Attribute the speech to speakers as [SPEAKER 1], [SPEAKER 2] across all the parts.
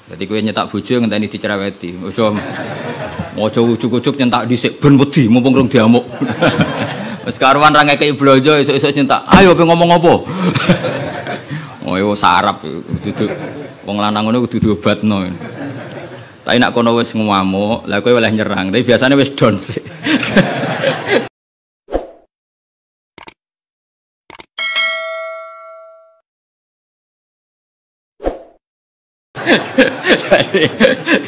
[SPEAKER 1] Jadi kowe nyetak bojo ngenteni dicereweti. Ojo ujuk-ujuk nyentak dhisik ben wedi mumpung rung diamuk. Wis karuan ra ngekeki blonjo esuk-esuk nyentak. Ayo pe ngomong apa? Oh yo sarap dudu wong lanang ngono kudu diobatno. Tapi nek kono wis ngamuk, lah kowe oleh nyerang. Tapi biasane wis down sih.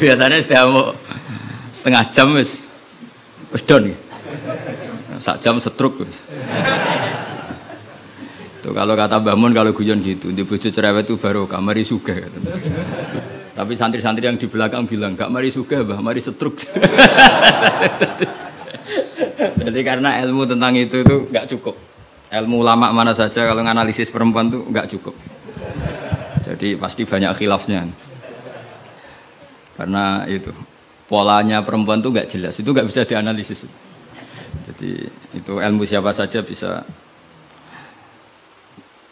[SPEAKER 1] Biasanya setengah jam wis down. Sak jam stroke wis. Tuh kalau kata Mbah Mun kalau guyon gitu, di bojo cerewet itu baru mari sugih katanya. Tapi santri-santri yang di belakang bilang, "Gak mari sugih, Mbah, mari stroke." Jadi karena ilmu tentang itu enggak cukup. Ilmu ulama mana saja kalau menganalisis perempuan itu enggak cukup. Jadi pasti banyak khilafnya. Karena itu polanya perempuan itu enggak jelas, itu enggak bisa dianalisis. Jadi itu ilmu siapa saja bisa.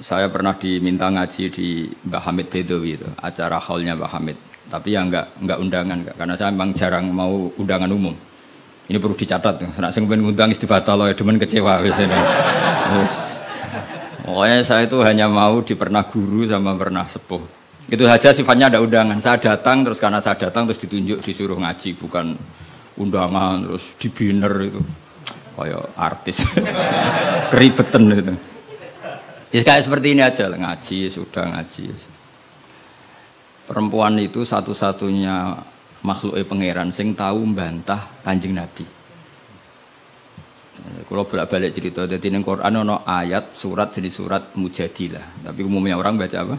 [SPEAKER 1] Saya pernah diminta ngaji di Mbah Hamid Bedowi itu, acara haulnya Mbah Hamid. Tapi ya enggak undangan, karena saya memang jarang mau undangan umum. Ini perlu dicatat, nek sing pengen ngundang istibatalo ya demen kecewa wis. Pokoknya saya itu hanya mau pernah guru sama pernah sepuh. Itu saja sifatnya ada undangan. Saya datang terus karena saya datang terus ditunjuk disuruh ngaji, bukan undangan terus di dinner itu. Kayak artis. Keribetan itu. Ya kayak seperti ini aja ngaji, sudah ngaji. Perempuan itu satu-satunya makhluk pangeran sing tahu membantah Kanjeng Nabi. Kalau bolak-balik cerita, jadi ning Quran ono ayat surat jadi surat Mujadilah. Tapi umumnya orang baca apa?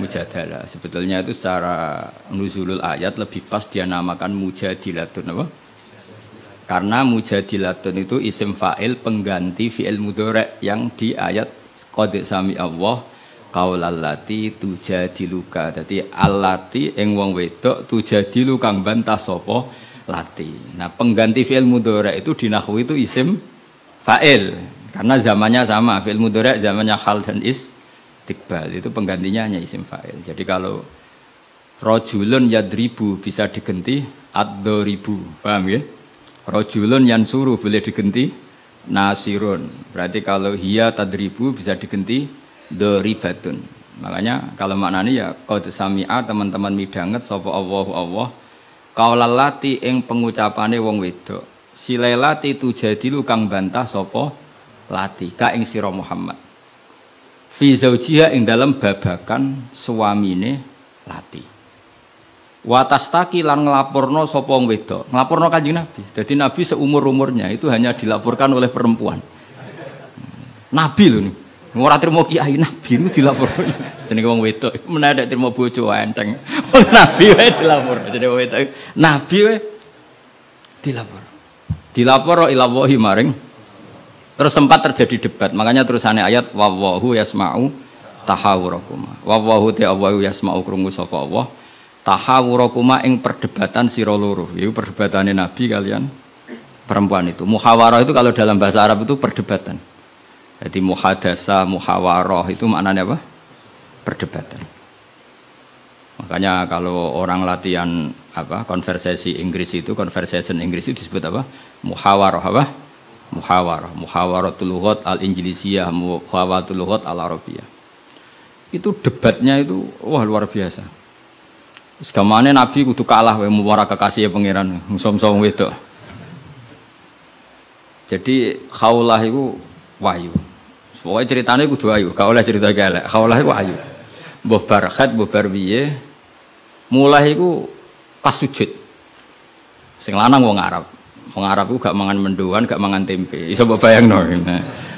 [SPEAKER 1] Mujadalah. Sebetulnya itu secara nuzulul ayat lebih pas dia namakan Mujadilatun apa? Karena Mujadilatun itu isim fa'il pengganti fi'il mudhari' yang di ayat qad sami Allah qaulallati tujadiluka. Dadi allati ing wong wedok tujadilu kang bantah sapa lati. Nah, pengganti fi'il mudhari' itu di nahwu itu isim fa'il karena zamannya sama. Fi'il mudhari' zamannya hal dan istiqbal itu penggantinya hanya isim fa'il. Jadi kalau rajulun yadribu bisa diganti ad-daribu. Paham ya? Rajulun yansuru boleh diganti nasirun. Berarti kalau hiya tadribu bisa diganti doribatun. Makanya kalau maknanya ya qad sami'a teman-teman midanget sapa Allahu Allah qaulallati ing pengucapane wong wedok silelati tujadilu kang bantah sapa lati ka ing sira Muhammad fi zaujiha ing dalam babakan suamine lati watastaki lan nglaporno sapa wong wedok nglaporno Kanjeng Nabi. Jadi Nabi seumur-umurnya itu hanya dilaporkan oleh perempuan. Nabi lho nih. Ora trimo kiai Nabi itu dilaporno. Jenenge wong wedok menawa trimo bojo enteng. Nabi wae dilapor. Jadi wong wedok Nabi wae dilapor. Dilapor ilallahi maring. Terus sempat terjadi debat. Makanya terusannya ayat wallahu yasma'u tahawurakum. Wallahu ta'ala yasma'u krungu sapa Allah. Tahawurakuma ing perdebatan sira loro. Itu perdebatane Nabi kalian perempuan itu. Muhawarah itu kalau dalam bahasa Arab itu perdebatan. Jadi muhadasa, muhawarah itu maknanya apa? Perdebatan. Makanya kalau orang latihan apa? Konversasi Inggris itu, conversation Inggris itu disebut apa? Muhawarah apa? Muhawarah. Muhawaratul lughat al-Injlisiyah, muhawaratul lughat al-Arabiyah. Itu debatnya itu wah luar biasa. Segamane Nabi kudu kalah wae muwara kekasih pangeran musom-som wedok. Jadi khaulah iku wahyu. Pokoke ceritane kudu wahyu, gak oleh cerita elek. Khaulah iku wahyu. Mbah Barkhat, mbah Barbiye mulai iku pas sujud. Sing lanang wong Arab. Wong Arab iku gak mangan mendoan, gak mangan tempe. Iso mbok bayangno.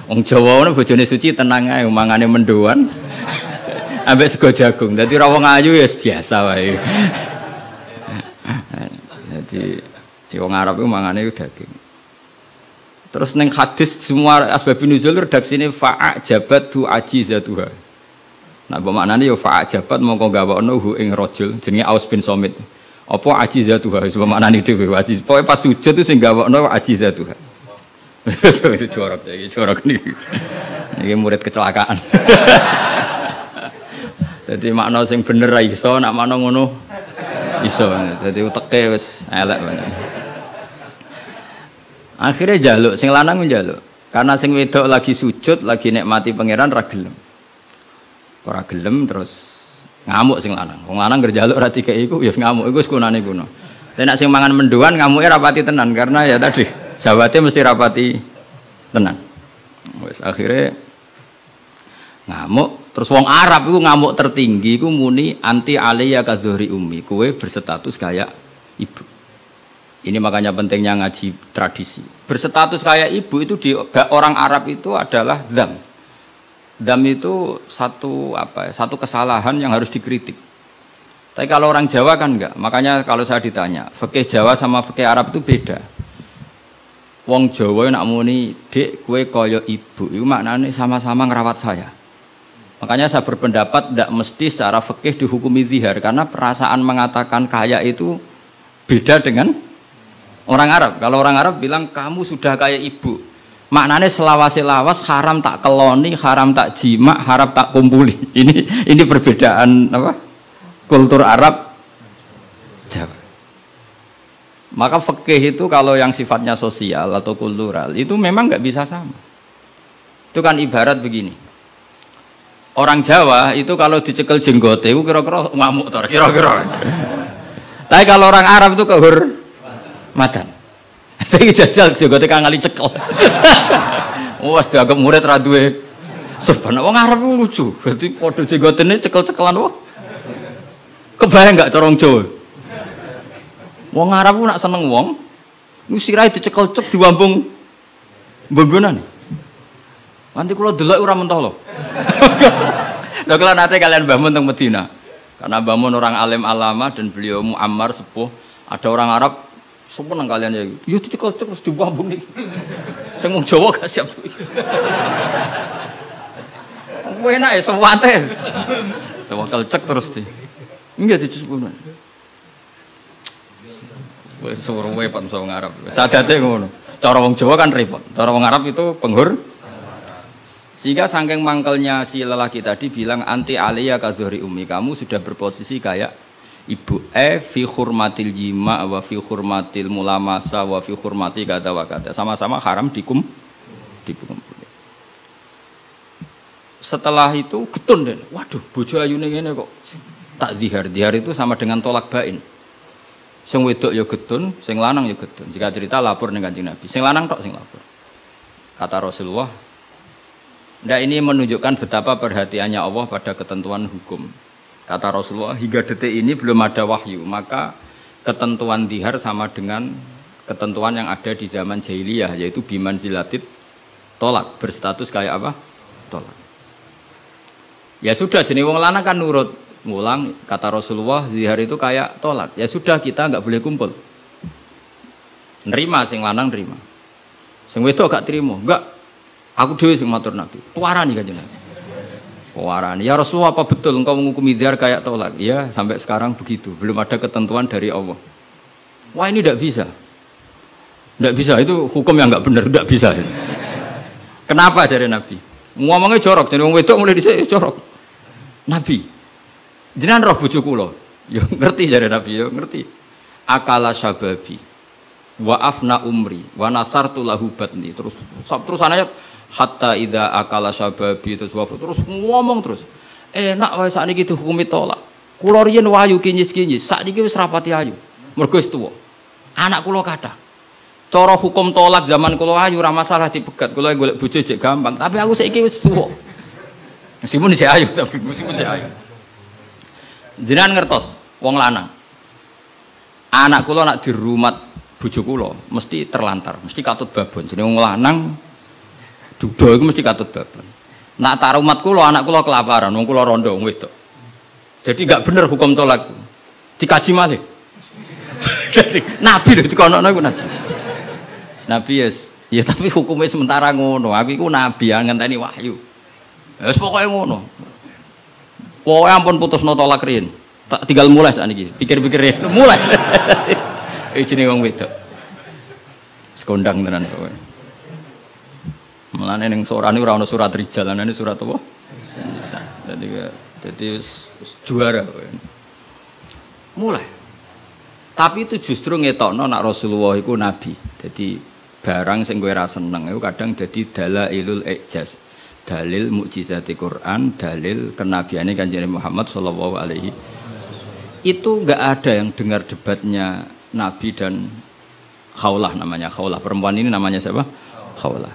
[SPEAKER 1] Wong Jawa ngono bojone suci tenang ae mangane mendoan. Ambek sego jagung. Dadi ra wong ayu ya biasa wae. Jadi wong Arab itu mangane daging. Terus ning hadis semua asbabun nuzul redaksine fa'ajabat tu ajizatuha. Nah, mbok maknane ya fa'ajabat mongko gawakno hu ing rajul jenenge Aus bin Somit. Apa ajizatuha wis maknane dhewe ajiz. Pokoke pas sujud itu sing gawakno ajizatuha. Wis jorok iki, jorok niki. Niki murid kecelakaan. Jadi makna sing bener ra iso, nak makna ngono Iso. Dadi uteke wis elek banget. Akhirnya njaluk, sing lanang njaluk. Karena sing wedok lagi sujud, lagi nikmati pangeran ra gelem. Ora gelem terus ngamuk sing lanang. Wong lanang ngerjaluk ra dikeki iku ya ngamuk iku wis kunane kuno. Tapi nek sing mangan mendoan ngamuke rapati tenan karena ya tadi sahabate mesti rapati tenan. Wis akhirnya ngamuk terus wong Arab iku ngamuk tertinggi iku muni anti alayya kadzuhri ummi. Kowe berstatus kayak ibu. Ini makanya pentingnya ngaji tradisi. Berstatus kayak ibu itu di orang Arab itu adalah dzam. Dzam itu satu kesalahan yang harus dikritik. Tapi kalau orang Jawa kan enggak. Makanya kalau saya ditanya, fikih Jawa sama fikih Arab itu beda. Wong Jawa nak muni, "Dek, kowe kaya ibu." Itu maknanya sama-sama ngerawat saya. Makanya saya berpendapat tidak mesti secara fikih dihukumi zihar karena perasaan mengatakan kaya itu beda dengan orang Arab. Kalau orang Arab bilang kamu sudah kayak ibu. Maknanya selawas-lawas haram tak keloni, haram tak jima, haram tak kumpuli. Ini perbedaan apa? Kultur Arab Jawa. Maka fikih itu kalau yang sifatnya sosial atau kultural itu memang nggak bisa sama. Itu kan ibarat begini. Orang Jawa itu kalau dicekel jenggote itu kira-kira ngamuk tor, kira-kira. Tapi kalau orang Arab itu kehormatan. Saya jajal jenggote kang ngali cekel. Wes dianggap murid ra duwe sebenarnya wong Arab lucu. Berarti padha jenggotene cekel-cekelan wah. Kebayang enggak cara wong Jawa? Wong Arab ku nak seneng wong, niku sirahe dicekel-cek diwambung mbombonan. Nanti kula delok ora mentah lho. Lha kula nate kalian Mbah Mun teng Medina. Karena Mbah Mun orang alim alama dan beliau muammar sepuh, ada orang Arab seneng kalian ya. Yo dicekel-cek terus diwambung niki. Sing wong Jawa gak siap. Kowe enak ya sewate. Sewakel cek terus di. Enggak dicucukan. Wis suruh wae Pak wong Arab. Sadate ngono. Cara wong Jawa kan repot. Cara wong Arab itu sehingga saking mangkelnya si lelaki tadi bilang anti alayya kadzuhri ummi, kamu sudah berposisi kayak ibu. Fi hurmatil jima wa fi hurmatil mulamasa wa fi hurmati kata wa kata. Sama-sama haram dikumpul. Setelah itu getun deh. Waduh, bojo ayune ngene kok tak zihar. Zihar itu sama dengan tolak bain. Sing wedok ya getun, sing lanang ya getun. Jika cerita lapor ning Kanjeng Nabi. Sing lanang tok sing lapor. Kata Rasulullah, ndak ini menunjukkan betapa perhatiannya Allah pada ketentuan hukum. Kata Rasulullah, hingga detik ini belum ada wahyu, maka ketentuan zihar sama dengan ketentuan yang ada di zaman jahiliyah, yaitu biman zilatit tolak, berstatus kayak apa? Tolak. Ya sudah, jenis wong lanang kan nurut. Ngulang, kata Rasulullah, zihar itu kayak tolak. Ya sudah, kita nggak boleh kumpul. Nerima, sing lanang nerima. Sing wedok gak terima, enggak. Aku dhewe sing matur Nabi. Puarani Kanjeng Nabi. Puarani. Ya Rasulullah, apa betul engkau menghukumi zihar kayak tolak? Ya, sampai sekarang begitu. Belum ada ketentuan dari Allah. Wah, ini tidak bisa. Tidak bisa, itu hukum yang nggak benar, tidak bisa. Kenapa dari Nabi? Ngomongnya jorok, jadi wong wedok mulai dhisik jorok. Nabi, jenengan roh bojo kula. Yo ngerti dari Nabi, yo ngerti. Akala syababi wa afna umri wa nasartu lahu batni. Terus ayat hatta idza akala syababi terus ngomong terus. Enak wae sakniki dihukumi tolak. Kula riyen wayu kinyis-kinyis, sakniki wis rapati ayu. Mergo wis tuwa. Anak kula kathah. Cara hukum tolak zaman kula ayu ora masalah dipegat. Kula golek bojo jek gampang, tapi aku saiki wis tuwa. Meskipun isih ayu tapi meskipun isih ayu. Jenengan ngertos wong lanang. Anak kula nak dirumat bojo kula mesti terlantar, mesti katut babon. Jenenge wong lanang duda iku mesti katut babon. Nak tarumat kula anak kula kelaparan, wong kula rondo wong wedok. Jadi enggak bener hukum tolak. Dikaji malih. Nabi lho dikono iku Nabi. Nabi ya tapi hukumnya sementara ngono. Aku iku nabi ngenteni wahyu. Wis pokoke ngono. Pokoke ampun putusno tolak riyen. Tak tinggal mulai sakniki. Pikir-pikir mulai. Jenenge wong wedok. Sekondang tenan kowe. Mulane ning sorane ora ana surat rijal, ana surat apa? Nisa. Dadi juara kowe. Mulai. Tapi itu justru ngetokno nak Rasulullah iku nabi. Jadi barang sing kowe ra seneng iku kadang dadi dalailul ijaz. Dalil mukjizati Quran, dalil kenabiane Kanjeng Muhammad sallallahu alaihi wasallam. Itu enggak ada yang dengar debatnya Nabi dan Khawlah namanya. Khawlah perempuan ini namanya siapa? Khawlah.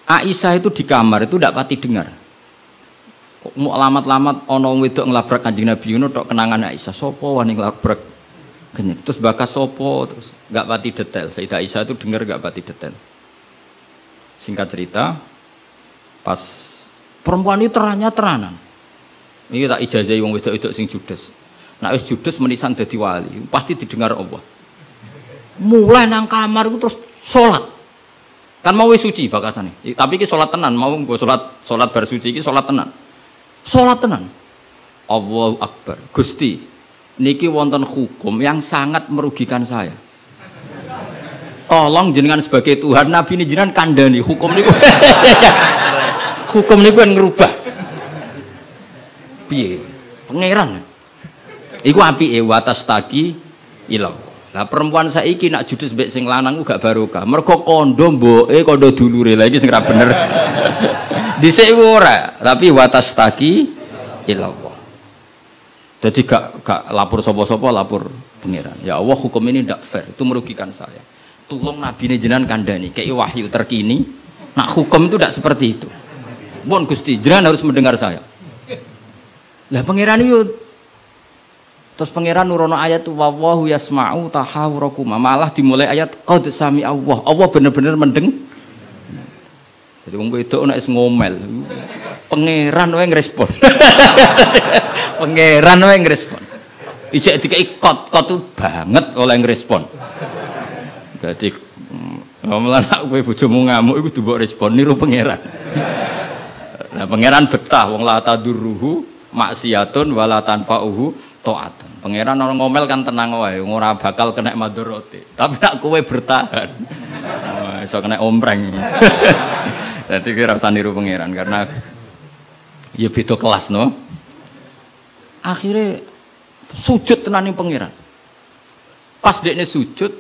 [SPEAKER 1] Aisyah itu di kamar itu tidak pati dengar. Kok mau alamat-alamat ono wedok ngelabrak Kanjeng Nabi ngono tok kenangan Aisyah. Sopo wani ngelabrak? Terus bakas sopo terus nggak pati detail. Sayyidah Aisyah itu dengar nggak pati detail. Singkat cerita, pas perempuan itu teranan. Ini tak ijazahi wong wedok-wedok sing judes. Nak wis judes menisan dadi wali, pasti didengar Allah. Mulai nang kamar itu terus sholat. Kan mau wis suci bakasane. Tapi iki sholat tenan, mau nggo sholat bar suci iki sholat tenan. Sholat tenan. Allahu Akbar. Gusti niki wonten hukum yang sangat merugikan saya. Tolong jenengan sebagai Tuhan, Nabi ini jenengan kandhani hukum niku. Hukum niku kan ngerubah. Piye? Pangeran. Iku apike watas taki ilang. Lah perempuan saiki nak judes mbek sing lanang gak barokah. Mergo kondo mboke kondo dulure. Lah iki sing ra bener. Dhisik ora, tapi watas taki ilang. Jadi gak lapor sopo-sopo, lapor pangeran. Ya Allah, hukum ini tidak fair, itu merugikan saya. Tolong Nabi ini jenengan kandhani, kayak wahyu terkini. Nak hukum itu tidak seperti itu. Bon Gusti, jenengan harus mendengar saya. Lah pangeran itu, terus pangeran nurono ayat itu wallahu yasma'u tahawurakuma. Malah dimulai ayat qad sami Allah. Allah benar-benar mendeng. Jadi wong wedok nek ngomel. Pangeran wae ngrespon. Pangeran wae ngrespon. Ijek dikei kot tuh banget oleh ngrespon. Dadi ngomong anak kowe bojomu ngamuk iku mbok respon niru pangeran. Nah pangeran betah wong la tadurruhu maksiatun wala tanfa'uhu taatun. Pangeran orang ngomel kan tenang wae, ora bakal kena madharate. Tapi nek kowe bertahan iso kena ompreng. Dadi kira usah niru pangeran karena ya beda kelas no. Akhirnya sujud tenan ning pangeran. Pas dekne sujud,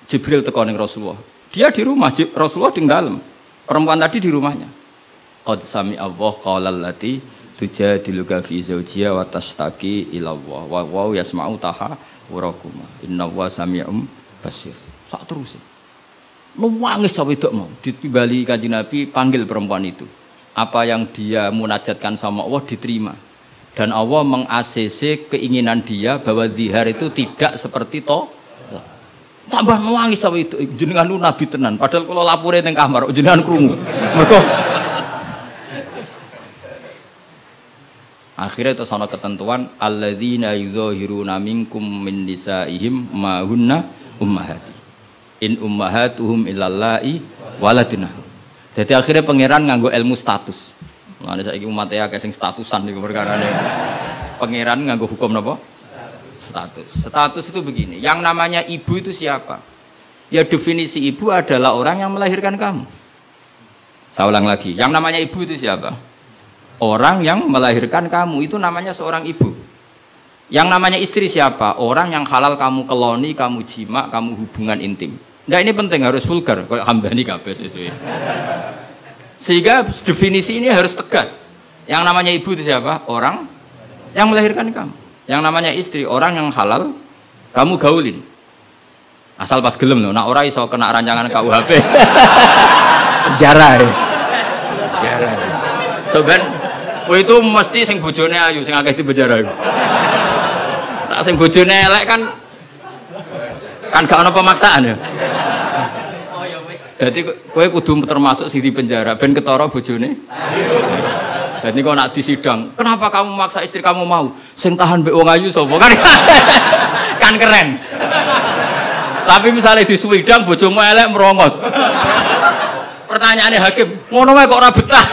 [SPEAKER 1] Jibril teko ning Rasulullah. Dia di rumah, Rasulullah di dalam. Perempuan tadi di rumahnya. Qad sami Allah qala allati tujadiluka fi zawjiha wa tashtaki ila Allah. Wa yasma'u tahawurakuma. Innallaha sami'um basir. Sak terus. Nangis sampe wedok mau ditimbali Kanjeng Nabi panggil perempuan itu. Apa yang dia munajatkan sama Allah diterima. Dan Allah meng-ACC keinginan dia bahwa zihar itu tidak seperti tambah nangis sampe itu jenengan Nabi tenan. Padahal kalau lapore ning kamar jenengan krungu. Mergo akhirnya itu ana ketentuan alladzina yuzahiruna minkum min nisaihim ma hunna ummahati. In ummahatuhum illallahi waladina. Jadi akhirnya pangeran nganggo ilmu status. Mulane saiki umat ya sing statusan niku perkarane. Pangeran nganggo hukum napa? Status. Status itu begini, yang namanya ibu itu siapa? Ya definisi ibu adalah orang yang melahirkan kamu. Saya ulang lagi, yang namanya ibu itu siapa? Orang yang melahirkan kamu itu namanya seorang ibu. Yang namanya istri siapa? Orang yang halal kamu keloni, kamu jima, kamu hubungan intim. Nah ini penting, harus vulgar, kayak hambani kabeh sesuai. Sehingga definisi ini harus tegas. Yang namanya ibu itu siapa? Orang yang melahirkan kamu. Yang namanya istri, orang yang halal kamu gaulin. Asal pas gelem loh, nak ora iso kena rancangan KUHP. Penjara. Penjara. Soben, itu mesti sing bojone ayu, sing akeh di penjara. Tak sing bojone elek kan gak ono pemaksaan ya. Jadi kowe kudu termasuk sing di penjara ben ketara bojone. Jadi kok nak disidang, kenapa kamu maksa istri kamu mau? Sing tahan mbek wong ayu sapa kan? Kan keren. Tapi misalnya disuwidang bojomu elek merongos. Pertanyaannya hakim, ngono wae kok ora betah.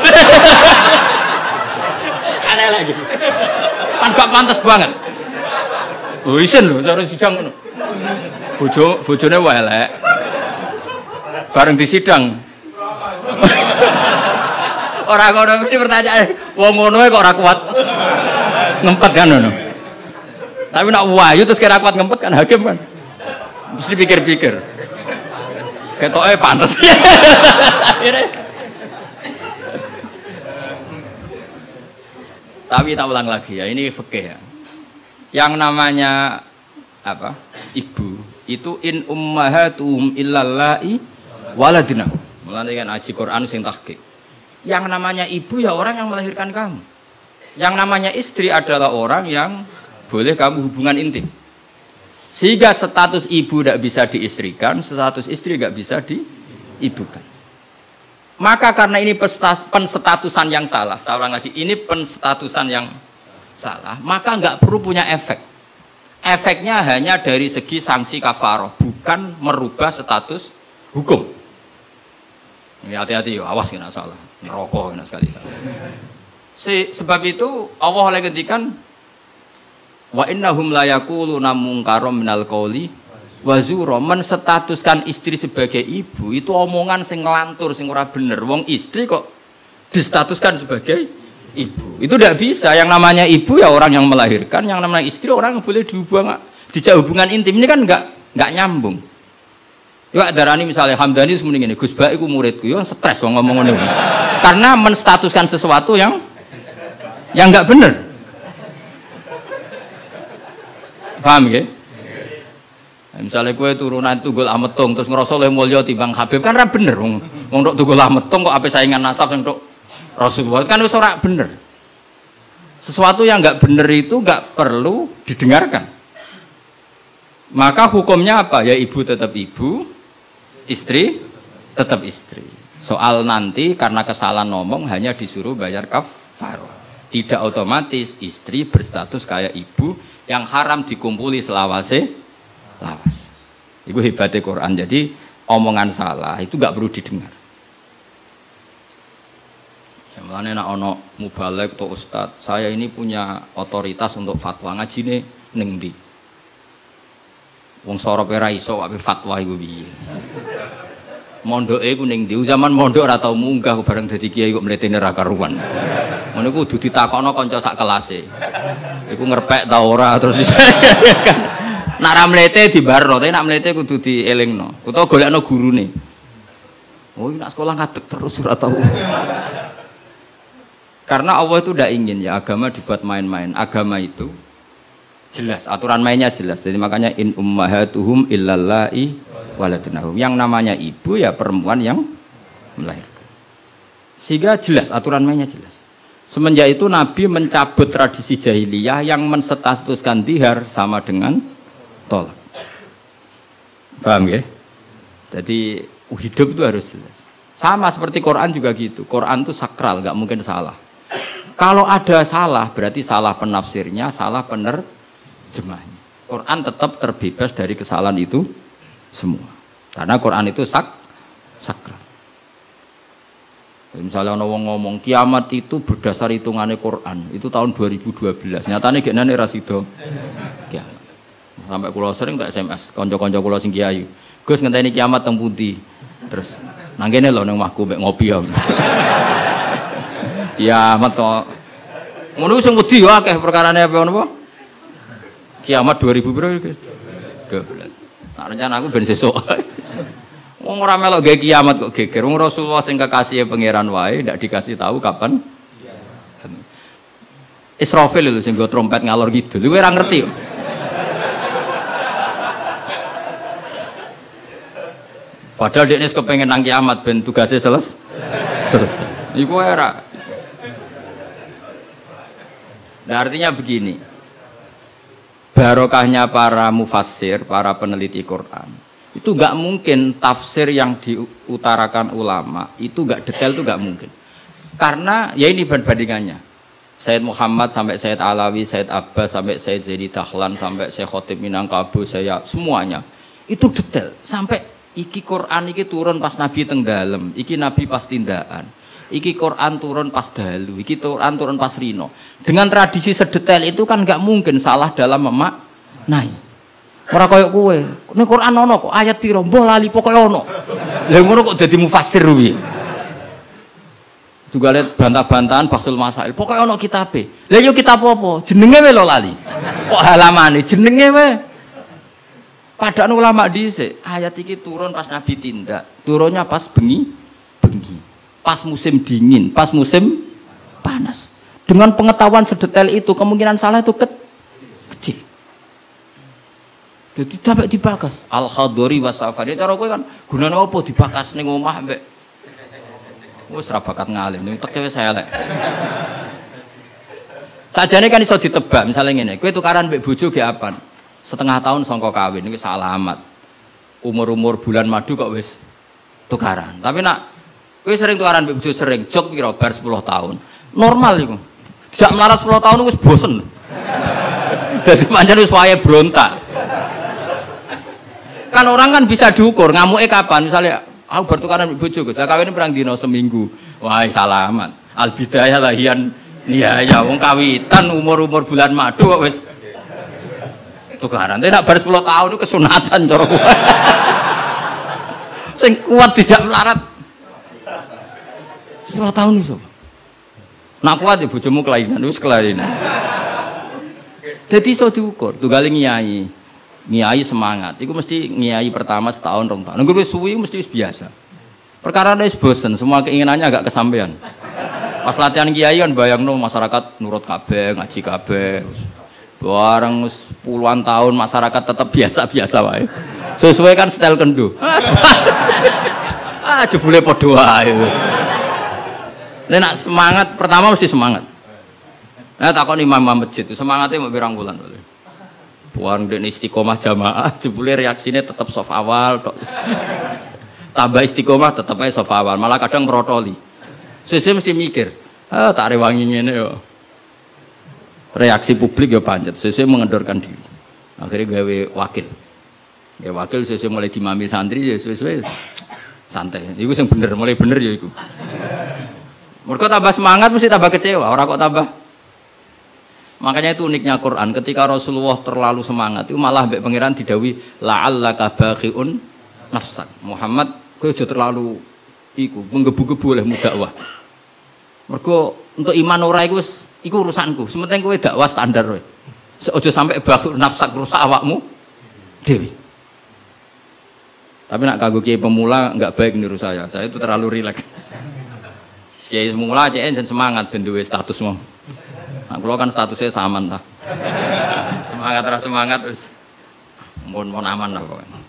[SPEAKER 1] Aneh lagi. Kan gak pantas banget. Oh isen lho cara sidang ngono. Bojone wae elek. Bareng disidang. Ora ngono mesti pertanyaan, wong ngono kok ora kuat. Ngempet kan ngono. Tapi nak wahyu terus kira kuat ngempet kan hakim kan. Mesti pikir-pikir. Ketoknya pantas. Tapi tak ulang lagi ya, ini fikih ya. Yang namanya apa? Ibu itu in ummahatuhum illallai waladina. Mulane kan aji Quran sing tahqiq. Yang namanya ibu ya orang yang melahirkan kamu. Yang namanya istri adalah orang yang boleh kamu hubungan intim. Sehingga status ibu tidak bisa diistrikan, status istri tidak bisa diibukan. Maka karena ini penstatusan yang salah, saya ulang lagi, ini penstatusan yang salah, maka nggak perlu punya efek. Efeknya hanya dari segi sanksi kafaroh, bukan merubah status hukum. Ini hati-hati, awas kena salah, neraka kena sekali. Sebab itu Allah oleh ngendikan wa innahum la yaquluna munkaram minal qauli wa zura, menstatuskan istri sebagai ibu itu omongan sing ngelantur sing ora bener. Wong istri kok distatuskan sebagai ibu. Itu tidak bisa. Yang namanya ibu ya orang yang melahirkan, yang namanya istri orang yang boleh dijak hubungan intim. Ini kan enggak nyambung. Ya darani misalnya Hamdani semuanya ini Gus Baik ku muridku, yo stres wong ngomong ngono. Karena menstatuskan sesuatu yang enggak bener. Paham ya? Misalnya kue turunan Tunggul Ametung terus ngerasa oleh mulya timbang Habib kan ra bener wong tok Tunggul Ametung kok ape saingan nasab untuk Rasulullah kan wis ora bener. Sesuatu yang enggak bener itu enggak perlu didengarkan. Maka hukumnya apa? Ya ibu tetap ibu, istri tetap istri. Soal nanti karena kesalahan ngomong hanya disuruh bayar kafarah. Tidak otomatis istri berstatus kayak ibu yang haram dikumpuli selawase lawas. Itu hebatnya Quran. Jadi omongan salah itu gak perlu didengar. Mulane nek ana mubalek atau ustad, saya ini punya otoritas untuk fatwa, ngajine ning ndi? Wong sorop ora iso wae fatwa iku piye. Mondoke iku ning ndi? Zaman mondok ora tau munggah bareng dadi kiai kok mletene ra karuan. Ngono iku kudu ditakokno kanca sak kelase. Iku ngerpek ta ora terus kan. Nak ra mlete dibarno, tapi nak mlete kudu dielingno. Utawa golekno gurune. Oh, nak sekolah ngadeg terus ora tau. Karena Allah itu tidak ingin ya agama dibuat main-main. Agama itu jelas, aturan mainnya jelas. Jadi makanya in ummahatuhum illallai waladnahum. Yang namanya ibu ya perempuan yang melahirkan. Sehingga jelas, aturan mainnya jelas. Semenjak itu Nabi mencabut tradisi jahiliyah yang menstatuskan dihar sama dengan tolak. Paham ya? Jadi hidup itu harus jelas. Sama seperti Quran juga gitu. Quran itu sakral, nggak mungkin salah. Kalau ada salah, berarti salah penafsirnya, salah penerjemahnya. Quran tetap terbebas dari kesalahan itu semua. Karena Quran itu sakral. Misalnya orang ngomong kiamat itu berdasar hitungannya Quran, itu tahun 2012. Nyatanya genane rasido kiamat. Sampai kulo sering tak SMS konco-konco kulo sing kiai. Gus ngenteni kiamat teng pundi? Terus nang kene lho nang omahku mek ngopi ya. Kiamat kok ngono sing wedi yo akeh perkarane apa napa? Kiamat 2000 piro iki? 12. Nah, rencana aku ben sesuk. Wong ora melok gawe kiamat kok geger. Wong Rasulullah sing kekasih pangeran wae ndak dikasih tahu kapan. Israfil lho sing nggo trompet ngalor kidul. Kowe ora ngerti kok. Padahal dia kepengen nang kiamat ben tugasnya selesai. Iku era. Nah, artinya begini. Barokahnya para mufassir, para peneliti Quran. Itu enggak mungkin tafsir yang diutarakan ulama itu enggak detail, itu enggak mungkin. Karena ya ini bandingannya. Sayyid Muhammad sampai Sayyid Alawi, Sayyid Abbas sampai Sayyid Zaidi Dahlan sampai Syekh Khotib Minangkabau, saya semuanya itu detail sampai iki Quran iki turun pas Nabi teng dalem, iki Nabi pas tindakan, iki Quran turun pas dalu, iki Quran turun pas rino. Dengan tradisi sedetail itu kan nggak mungkin salah dalam memaknai. Ora koyo kowe, ning Quran ono kok ayat piro, mbah lali pokoke ono. Lha ngono kok dadi mufassir piye? Juga lihat bantah-bantahan Bahsul Masail. Pokoknya ono kitabe. Lah yo kitab apa? Jenenge wae lho lali. Kok halamane jenenge wae. Padahal ulama dhisik, ayat iki turun pas Nabi tindak. Turunnya pas bengi. Pas musim dingin, pas musim panas. Dengan pengetahuan sedetail itu, kemungkinan salah itu kecil. Jadi sampai dibakas. Al-Khadori wa Safari. Cara kowe kan gunane apa dibakas ning omah mbek wis ra bakat ngalim, ning teke wis elek. Sajane kan iso ditebak, misalnya ngene, kowe tukaran mbek bojo ge apan? Setengah tahun sangka kawin iki alamat. Umur-umur bulan madu kok wis tukaran. Tapi nak kowe sering tukaran mbek bojo sering jog pira bar 10 tahun. Normal iku. Jak melarat 10 tahun wis bosen. Dadi pancen wis wayahe brontak. Kan orang kan bisa diukur ngamuke kapan, misalnya aku bertukaran bojo Gus, kawin perang dino seminggu. Wah, salaman. Al bidayah lahian ya wong kawitan umur-umur bulan madu kok wis tukaran. Tapi nak bar 10 tahun itu kesunatan cara kowe. Sing kuat dijak melarat 10 tahun iso. Nak kuat ya bojomu kelainan, wis kelainan. Jadi iso diukur, tunggale Nyai semangat, itu mesti nyai pertama setahun 2 tahun. Nunggu suwi mesti biasa. Perkara wis bosen, semua keinginannya agak kesampaian. Pas latihan kiai kan bayangno masyarakat nurut kabeh, ngaji kabeh. Bareng puluhan tahun masyarakat tetap biasa-biasa wae. Sesuai kan style kendo. Jebule padha wae. Nek semangat pertama mesti semangat. Nah takon imam masjid itu semangatnya mau pirang bulan. Buang dan istiqomah jamaah, jebule reaksinya tetap soft awal, tambah istiqomah tetap aja soft awal, malah kadang merotoli. Sesuai mesti mikir, tak rewangi ini yo. Reaksi publik yo pancet, sesuai mengendorkan diri. Akhirnya gawe wakil, ya wakil sesuai mulai dimami santri ya sesuai santai. Iku yang bener, mulai bener ya iku. Mereka tambah semangat mesti tambah kecewa, orang kok tambah. Makanya itu uniknya Quran, ketika Rasulullah terlalu semangat itu malah mbek pangeran didawi la'allaka baqiun nafsak. Muhammad kowe aja terlalu iku menggebu-gebu oleh dakwah. Mergo untuk iman ora iku wis iku urusanku. Sementing kowe dakwah standar kowe. Aja sampai baqiun nafsak rusak awakmu dewi. Tapi nak kanggo kiai pemula enggak baik niru saya. Saya itu terlalu rileks. Kiai pemula cek semangat ben duwe status mau. Nah, kalau kan statusnya saman lah. Semangat terus mohon aman lah pokoknya.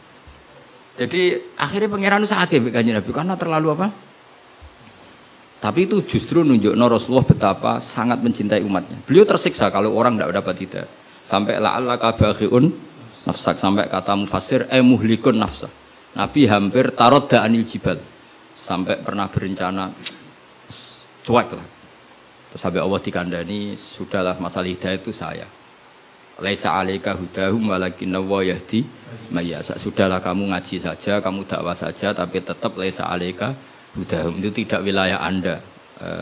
[SPEAKER 1] Jadi akhirnya pangeran itu sakit kanjeng Nabi karena terlalu apa? Tapi itu justru nunjukno Rasulullah betapa sangat mencintai umatnya. Beliau tersiksa kalau orang tidak dapat hidayah. Sampai la'allaka baghiun nafsak, sampai kata mufassir muhlikun nafsa. Nabi hampir tarodda anil jibal. Sampai pernah berencana cuek lah. Sampai Allah dikandani, sudahlah masalah hidayah itu saya. Laisa 'alaika hudahum walakinna wa yahdi may yasha. Sudahlah kamu ngaji saja, kamu dakwah saja, tapi tetap laisa 'alaika hudahum, itu tidak wilayah Anda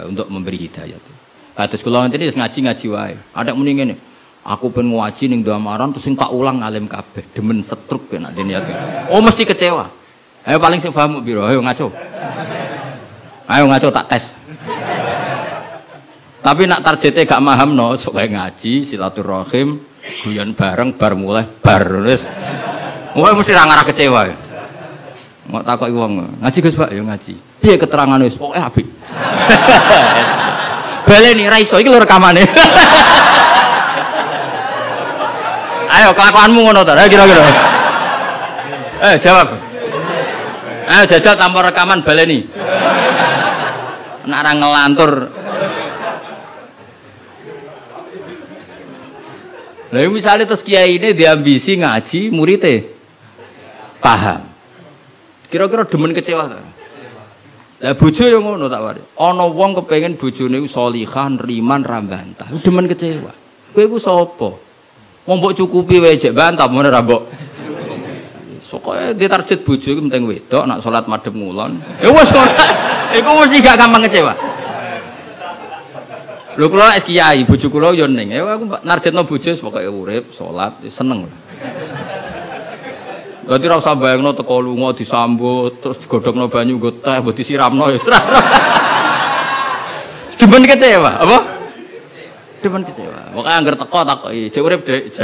[SPEAKER 1] untuk memberi hidayah. Kados kula ngene iki ngaji wae. Ada muni ngene, aku pengen ngaji ning Damaran terus sing tak ulang alim kabeh, demen setruk nek niate. Oh mesti kecewa. Ayo paling sing paham piro? Ayo ngaco. Ayo ngaco tak tes. Tapi nak targetnya gak paham no, supaya ngaji, silaturahim, guyon bareng, bar mulai, bar wis. Wah mesti ra ngarah kecewa. Mau takoki wong, ngaji Gus Pak, ya ngaji. Piye keterangane wis pokoke apik. Baleni ra iso iki lho rekamane. Ayo kelakuanmu ngono ta, kira-kira. Jawab. Ayo jajal tanpa rekaman baleni. Nek ra ngelantur. Nah misalnya terus kiai ini diambisi ngaji muridnya paham. Kira-kira demen kecewa tak? Lah bojo yang ngono tak wari. Ana wong kepengin bojone iku sholihan, riman, ra bantah. Demen kecewa. Kowe iku sapa? Wong mbok cukupi wae jek bantah mun ora mbok. Pokoke ditarget bojo iku penting wedok, nak salat madhep ngulon. Ya wis ngono. Iku mesti gak gampang kecewa. Lho kula es kiai, bojo kula yo ning. Ya aku narjetno bojo pokoke urip, salat, seneng. Dadi ora usah bayangno teko lunga disambut, terus digodhogno banyu nggo teh, mbok disiramno ya. Demen kecewa, apa? Demen kecewa. Makanya anggar teko takoki, "Jek urip, Dek."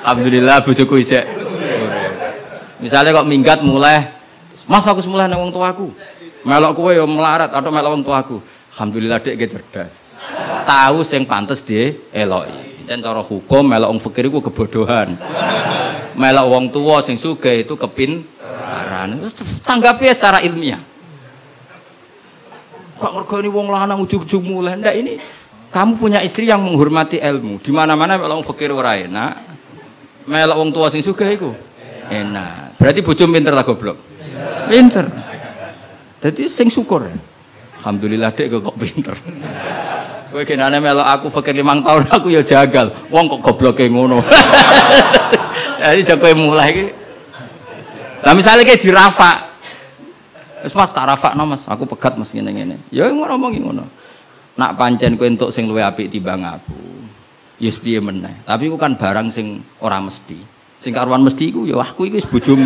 [SPEAKER 1] Alhamdulillah bojoku isek. Misalnya kok minggat mulai, "Mas aku mulai nang wong tuaku." Melok kowe ya melarat atau melok wong tuaku. Alhamdulillah Dek ge cerdas. Tahu sing pantes dieloki. Jan cara hukum melok wong fakir iku kebodohan. Melok wong tua sing sugih itu kepintaran. Tanggapi secara ilmiah. Kok ngergoni wong lanang ujug-ujug mulai? Ndak, ini kamu punya istri yang menghormati ilmu. Di mana-mana melok wong fakir ora enak. Melok wong tua sing sugih iku enak. Berarti bojo pinter ta goblok? Pinter. Jadi sing syukur. Alhamdulillah Dek kok pinter. Kowe genane melok aku fakir 5 tahun aku ya jagal. Wong kok gobloke ngono. Jadi jek kowe mulai iki. Lah misale ki dirafak. Wis Mas tak rafakno Mas, aku pegat Mas ngene-ngene. Ya ngomongi ngono. Nak pancen kowe entuk sing luwih apik timbang aku. Ya piye meneh. Tapi iku kan barang sing ora mesti. Sing karuan mesti iku ya aku iki wis bojomu.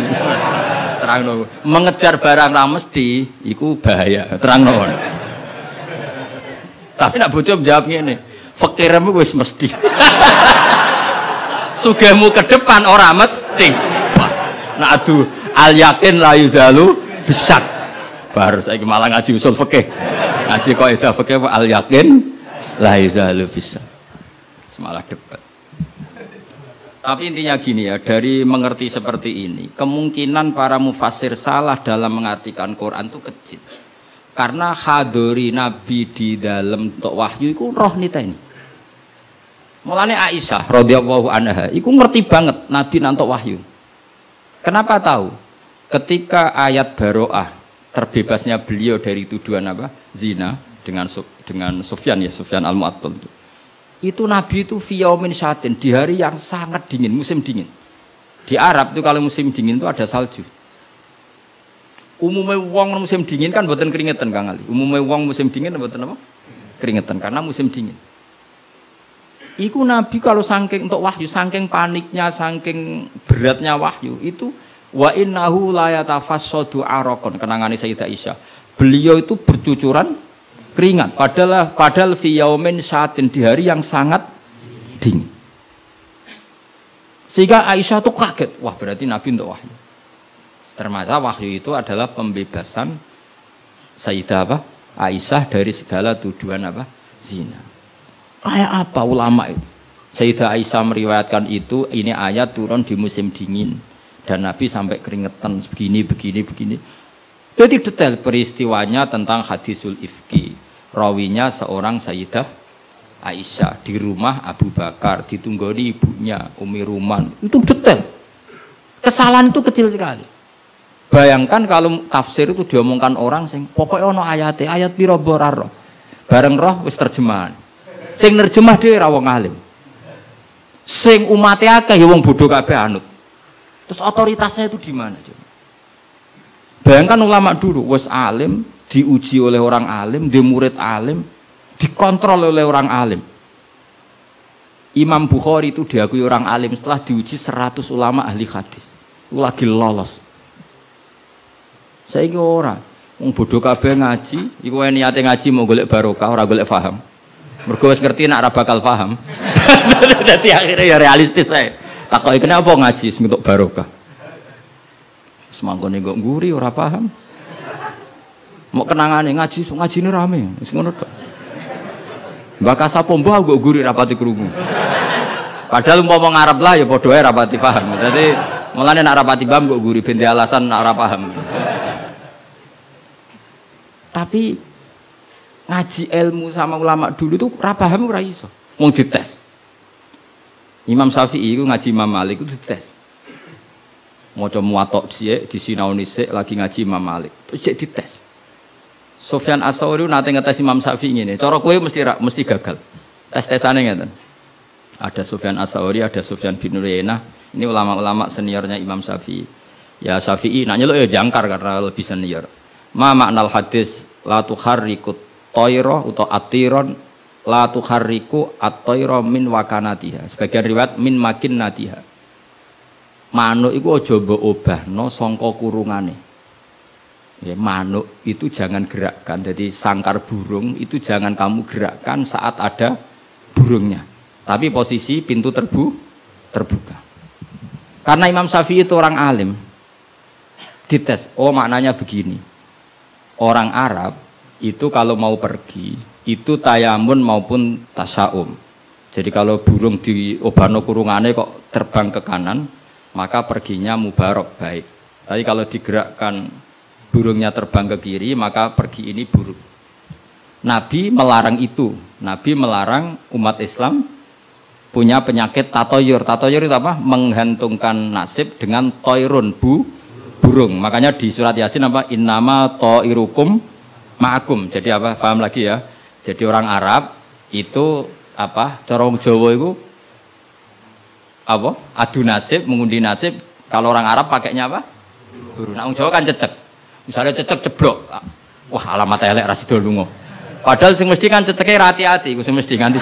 [SPEAKER 1] Terangno. Mengejar barang ra mesti iku bahaya. Terangno. Tapi nak bojo jawab ngene. Fakirmu wis mesti. Sugihmu ke depan ora mesti. Nak adu al yakin la yuzalu bisak. Baru saiki malah ngaji usul fikih. Ngaji kaidah fikih al yakin la yuzalu bisak. Semalah debat. Tapi intinya gini ya, dari mengerti seperti ini, kemungkinan para mufassir salah dalam mengartikan Quran itu kecil. Karena hadori Nabi di dalam tok wahyu itu roh nita ini. Mulane Aisyah radhiyallahu anha, itu ngerti banget Nabi nantok wahyu. Kenapa tahu? Ketika ayat Baro'ah terbebasnya beliau dari tuduhan apa? Zina dengan Sufyan ya, Sufyan al-Mu'attal itu Nabi itu fiyaumin syatin di hari yang sangat dingin, musim dingin. Di Arab itu kalau musim dingin itu ada salju. Umumnya wong musim dingin kan buatan keringetan Kang Ali. Umumnya wong musim dingin buatan apa? Keringetan karena musim dingin. Iku Nabi kalau saking untuk wahyu, saking paniknya, saking beratnya wahyu itu wa innahu la yatafassadu araqon, kenangane Sayyidah Aisyah. Beliau itu bercucuran keringat padahal fi yaumin syatin di hari yang sangat dingin. Sehingga Aisyah tuh kaget, wah berarti Nabi untuk wahyu. Ternyata wahyu itu adalah pembebasan Sayyidah apa? Aisyah dari segala tuduhan apa? Zina. Kayak apa ulama itu? Sayyidah Aisyah meriwayatkan itu, ini ayat turun di musim dingin dan Nabi sampai keringetan begini. Jadi detail peristiwanya tentang hadisul ifki. Rawinya seorang Sayyidah Aisyah di rumah Abu Bakar, ditunggoni ibunya Umi Ruman. Itu detail. Kesalahan itu kecil sekali. Bayangkan kalau tafsir itu diomongkan orang sing pokoknya ono ayat piro boraro. Bareng roh wis terjemahan. Sing nerjemah dhewe ra wong alim. Sing umate akeh ya wong bodoh kabeh anut. Terus otoritasnya itu di mana coba? Bayangkan ulama dulu wis alim, diuji oleh orang alim, di murid alim, dikontrol oleh orang alim. Imam Bukhari itu diakui orang alim setelah diuji 100 ulama ahli hadis. Itu lagi lolos. Saiki ora, wong bodoh kabeh ngaji, iku niate ngaji mau golek barokah ora golek paham. Mergo wis ngerti nek ora bakal paham. Dadi akhirnya ya realistis ae. Takoki kenapa ngaji sing untuk barokah. Semangkone kok nguri ora paham. Mau kenangane ngajine rame, wis ngono tok. Mbak sapa mbah kok nguri rapati krungu. Padahal umpama ngarep lah ya padha ae rapati paham. Dadi mulane nek rapati paham kok nguri ben alasan nek ora paham. Tapi ngaji ilmu sama ulama dulu itu ora paham ora iso. Wong dites. Imam Syafi'i itu ngaji Imam Malik itu dites. Maca muwatok sik disinaoni sik lagi ngaji Imam Malik. Terus cek dites. Sufyan Ats-Tsauri nate ngetes Imam Syafi'i ngene. Cara kowe mesti gagal. Tes-tesane ngeten. Ada Sufyan Ats-Tsauri, ada Sufyan bin Uyainah. Ini ulama-ulama seniornya Imam Syafi'i. Ya Syafi'i nak nyeluk ya jangkar karena lebih senior. Ma maknal hadis la tuharriku tayra utawa atiron la tuharriku at-tayra min wakanatiha. Sebagian riwayat min makinnatiha. Manuk iku aja mbok obahno sangka kurungane. Ya, manuk itu jangan gerakkan. Jadi sangkar burung itu jangan kamu gerakkan saat ada burungnya. Tapi posisi pintu terbuka. Karena Imam Syafi'i itu orang alim. Dites, oh maknanya begini. Orang Arab itu kalau mau pergi itu tayamun maupun tasyaum. Jadi kalau burung di obano kurungannya kok terbang ke kanan, maka perginya mubarak baik. Tapi kalau digerakkan burungnya terbang ke kiri, maka pergi ini buruk. Nabi melarang itu. Nabi melarang umat Islam punya penyakit tatoyur. Tatoyur itu apa? Menggantungkan nasib dengan toirun, burung. Makanya di surat Yasin apa? Innama toirukum ma'akum. Jadi apa? Paham lagi ya? Jadi orang Arab itu apa? Corong Jawa itu apa? Adu nasib, mengundi nasib. Kalau orang Arab pakainya apa? Burung. Nah, orang Jawa kan cecek. Misalnya cecek ceblok. Wah, alamat elek ra sida lunga. Padahal sing mesti kan ceceke hati-hati, iku sing mesti nganti.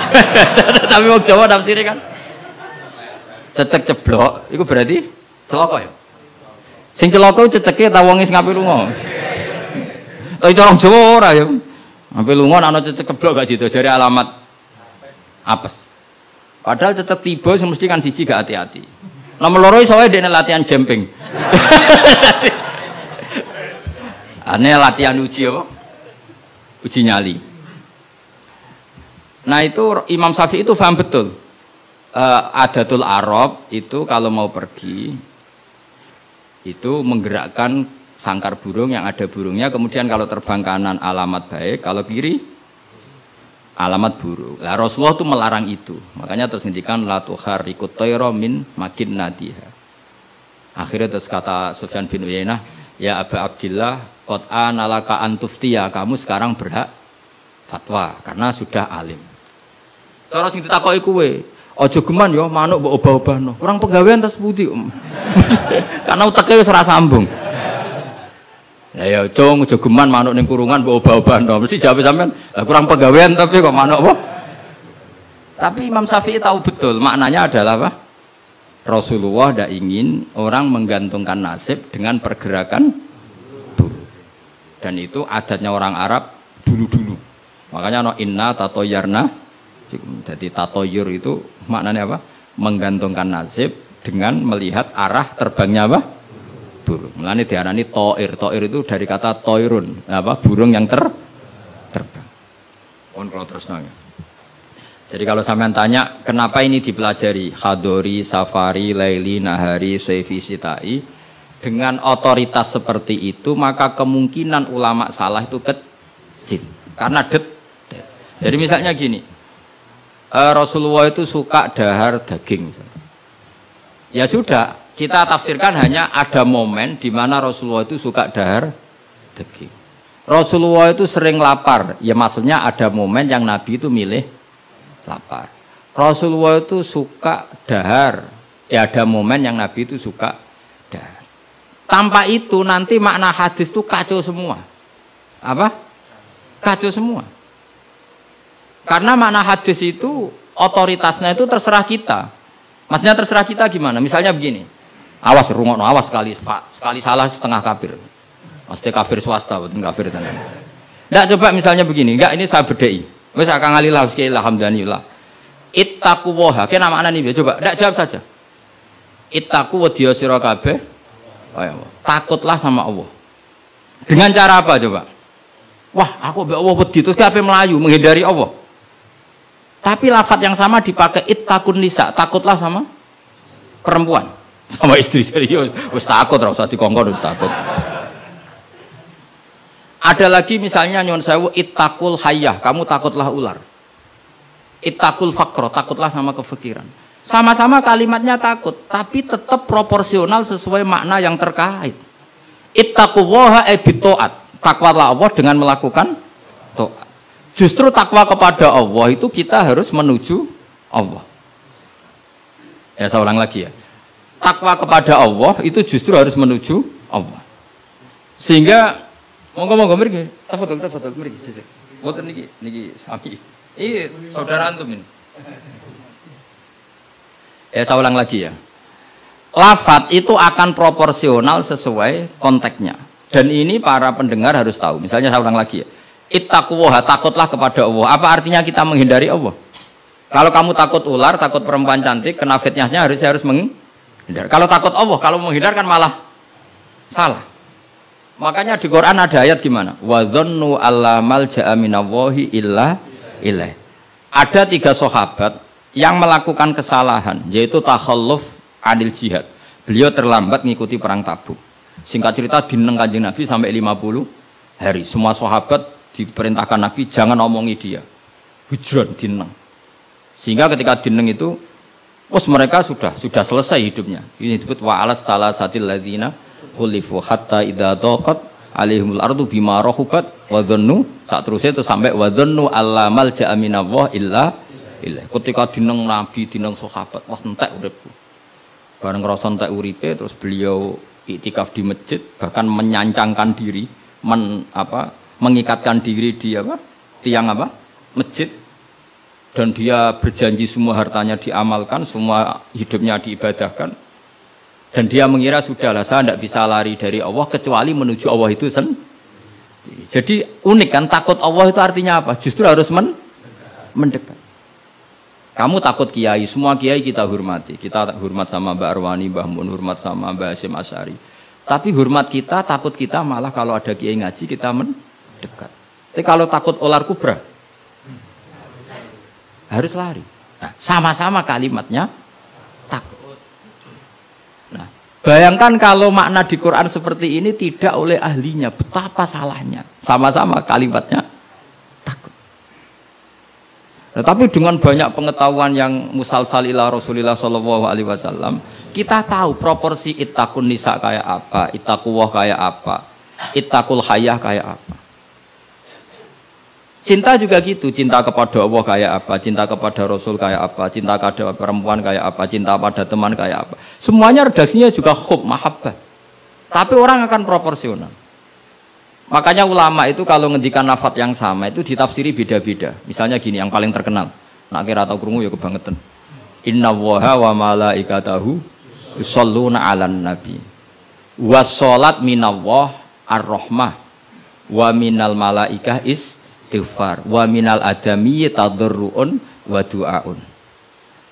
[SPEAKER 1] Tapi wong Jawa nafsire kan cecek ceblok, iku berarti celaka ya. Sing celaka ceceke ta wong sing ngape lunga. Tapi orang Jawa ora ya. Ngape lunga ana cecek ceblok gak sida jare alamat apes. Padahal cecek tiba sing mesti kan siji gak hati-hati. Nomor loro iso wae dene latihan jumping. Aneh latihan uji apa? Uji nyali. Nah itu Imam Syafi'i itu paham betul. Adatul Arab itu kalau mau pergi itu menggerakkan sangkar burung yang ada burungnya. Kemudian kalau terbang kanan alamat baik, kalau kiri alamat buruk. Lah Rasulullah itu melarang itu. Makanya terus ngendikan la tuharrikut tayra min makin nadiha. Akhirnya terus kata Sufyan bin Uyainah, ya Abu Abdillah, qad analaka antuftiya, kamu sekarang berhak fatwa karena sudah alim. Cara sing ditakoki kowe, aja geman ya manuk mbok obah-obahno. Kurang pegawean tas pundi. Karena uteke wis ora sambung. Ya cung aja geman manuk ning kurungan mbok obah-obahno. Mesti jawab sampean, kurang pegawean tapi kok manuk apa? Tapi Imam Syafi'i tahu betul maknanya adalah apa? Rasulullah tidak ingin orang menggantungkan nasib dengan pergerakan burung. Dan itu adatnya orang Arab dulu-dulu. Makanya no inna tatoyarna. Jadi tatoyur itu maknanya apa? Menggantungkan nasib dengan melihat arah terbangnya apa? Burung. Mulane diarani toir. Toir itu dari kata toirun, apa? Burung yang terbang. On kalau terus nanya. Jadi kalau sampean tanya kenapa ini dipelajari hadori, safari, laili, nahari, saifi, sitai dengan otoritas seperti itu maka kemungkinan ulama salah itu kecil karena jadi misalnya gini, Rasulullah itu suka dahar daging misalnya. Ya sudah kita tafsirkan hanya ada momen di mana Rasulullah itu suka dahar daging. Rasulullah itu sering lapar, ya maksudnya ada momen yang Nabi itu milih lapar. Rasulullah itu suka dahar. Ya ada momen yang Nabi itu suka dahar. Tanpa itu nanti makna hadis itu kacau semua. Apa? Kacau semua. Karena makna hadis itu otoritasnya itu terserah kita. Maksudnya terserah kita gimana? Misalnya begini. Awas rungokno, awas sekali salah setengah kafir. Maksudnya kafir swasta, bukan kafir tenan. Enggak coba misalnya begini, enggak ini saya bedai. Wes akang alillah sekali alhamdulillah. Ittaqu waha. Ki nama ana niku coba ndak jawab saja. Ittaqu wa dia sira kabeh. Takutlah sama Allah. Dengan cara apa coba? Wah, aku mbek Allah wedi terus kabeh melayu menghindari Allah. Tapi lafaz yang sama dipakai ittaqun nisa, takutlah sama perempuan, sama istri. Jadi wis takut ora usah dikongkon wis takut. Ada lagi misalnya nyuwun sewu ittaqul hayyah, kamu takutlah ular. Ittaqul faqra, takutlah sama kefikiran. Sama-sama kalimatnya takut, tapi tetap proporsional sesuai makna yang terkait. Ittaqullaha bitaat, takwalah Allah dengan melakukan taat. Justru takwa kepada Allah itu kita harus menuju Allah. Ya saya ulang lagi ya. Takwa kepada Allah itu justru harus menuju Allah. Sehingga monggo mriki, tafadhol mriki. Mboten niki sami. Saudara antum ini. Ya saya ulang lagi ya. Lafaz itu akan proporsional sesuai konteksnya. Dan ini para pendengar harus tahu. Misalnya saya ulang lagi ya. Ittaqullaha, takutlah kepada Allah. Apa artinya kita menghindari Allah? Kalau kamu takut ular, takut perempuan cantik, kena fitnahnya harus menghindar. Kalau takut Allah, kalau menghindar kan malah salah. Makanya di Quran ada ayat gimana? Wa dzannu alla malja'a minallahi illa ilaih. Ada 3 sahabat yang melakukan kesalahan, yaitu takhalluf anil jihad. Beliau terlambat mengikuti perang Tabuk. Singkat cerita dineng Kanjeng Nabi sampai 50 hari. Semua sahabat diperintahkan Nabi jangan omongi dia. Hujron dineng. Sehingga ketika dineng itu mereka sudah selesai hidupnya. Ini disebut wa alas salasatil ladzina khulifu hatta idza daqat alaihimul ardu bima rahubat wa dhannu sak terusnya itu sampai wa dhannu alla malja'a minallah illa ilaihi. Ketika dineng Nabi, dineng sahabat, wah entek uripku. Bareng ngrasa entek uripe terus beliau iktikaf di masjid, bahkan menyancangkan diri, mengikatkan diri di tiang masjid, dan dia berjanji semua hartanya diamalkan, semua hidupnya diibadahkan, dan dia mengira sudahlah saya tidak bisa lari dari Allah kecuali menuju Allah itu sendiri. Jadi unik kan, takut Allah itu artinya apa? Justru harus mendekat. Kamu takut kiai, semua kiai kita hormati. Kita hormat sama Mbak Arwani, Mbah Mun, hormat sama Mbah Hasyim Asy'ari. Tapi hormat kita, takut kita malah kalau ada kiai ngaji kita mendekat. Tapi kalau takut ular kubra, harus lari. Nah, sama-sama kalimatnya takut. Nah, bayangkan kalau makna di Quran seperti ini tidak oleh ahlinya, betapa salahnya. Sama-sama kalimatnya takut. Nah, tapi dengan banyak pengetahuan yang musalsal ila Rasulillah sallallahu alaihi wasallam, kita tahu proporsi ittaqun nisa kayak apa, ittaqullah kayak apa, ittaqul hayah kayak apa. Cinta juga gitu, cinta kepada Allah kayak apa, cinta kepada Rasul kayak apa, cinta kepada perempuan kayak apa, cinta pada teman kayak apa. Semuanya redaksinya juga hub, mahabbah. Tapi orang akan proporsional. Makanya ulama itu kalau ngendikan lafadz yang sama itu ditafsiri beda-beda. Misalnya gini, yang paling terkenal. Nak kira atau krungu ya kebangetan. Innallaha wa malaikatahu yusholluna 'alan nabi. Wassalat minallah ar-rahmah wa minal malaikah istighfar wa minal adami tadarruun wa du'aun.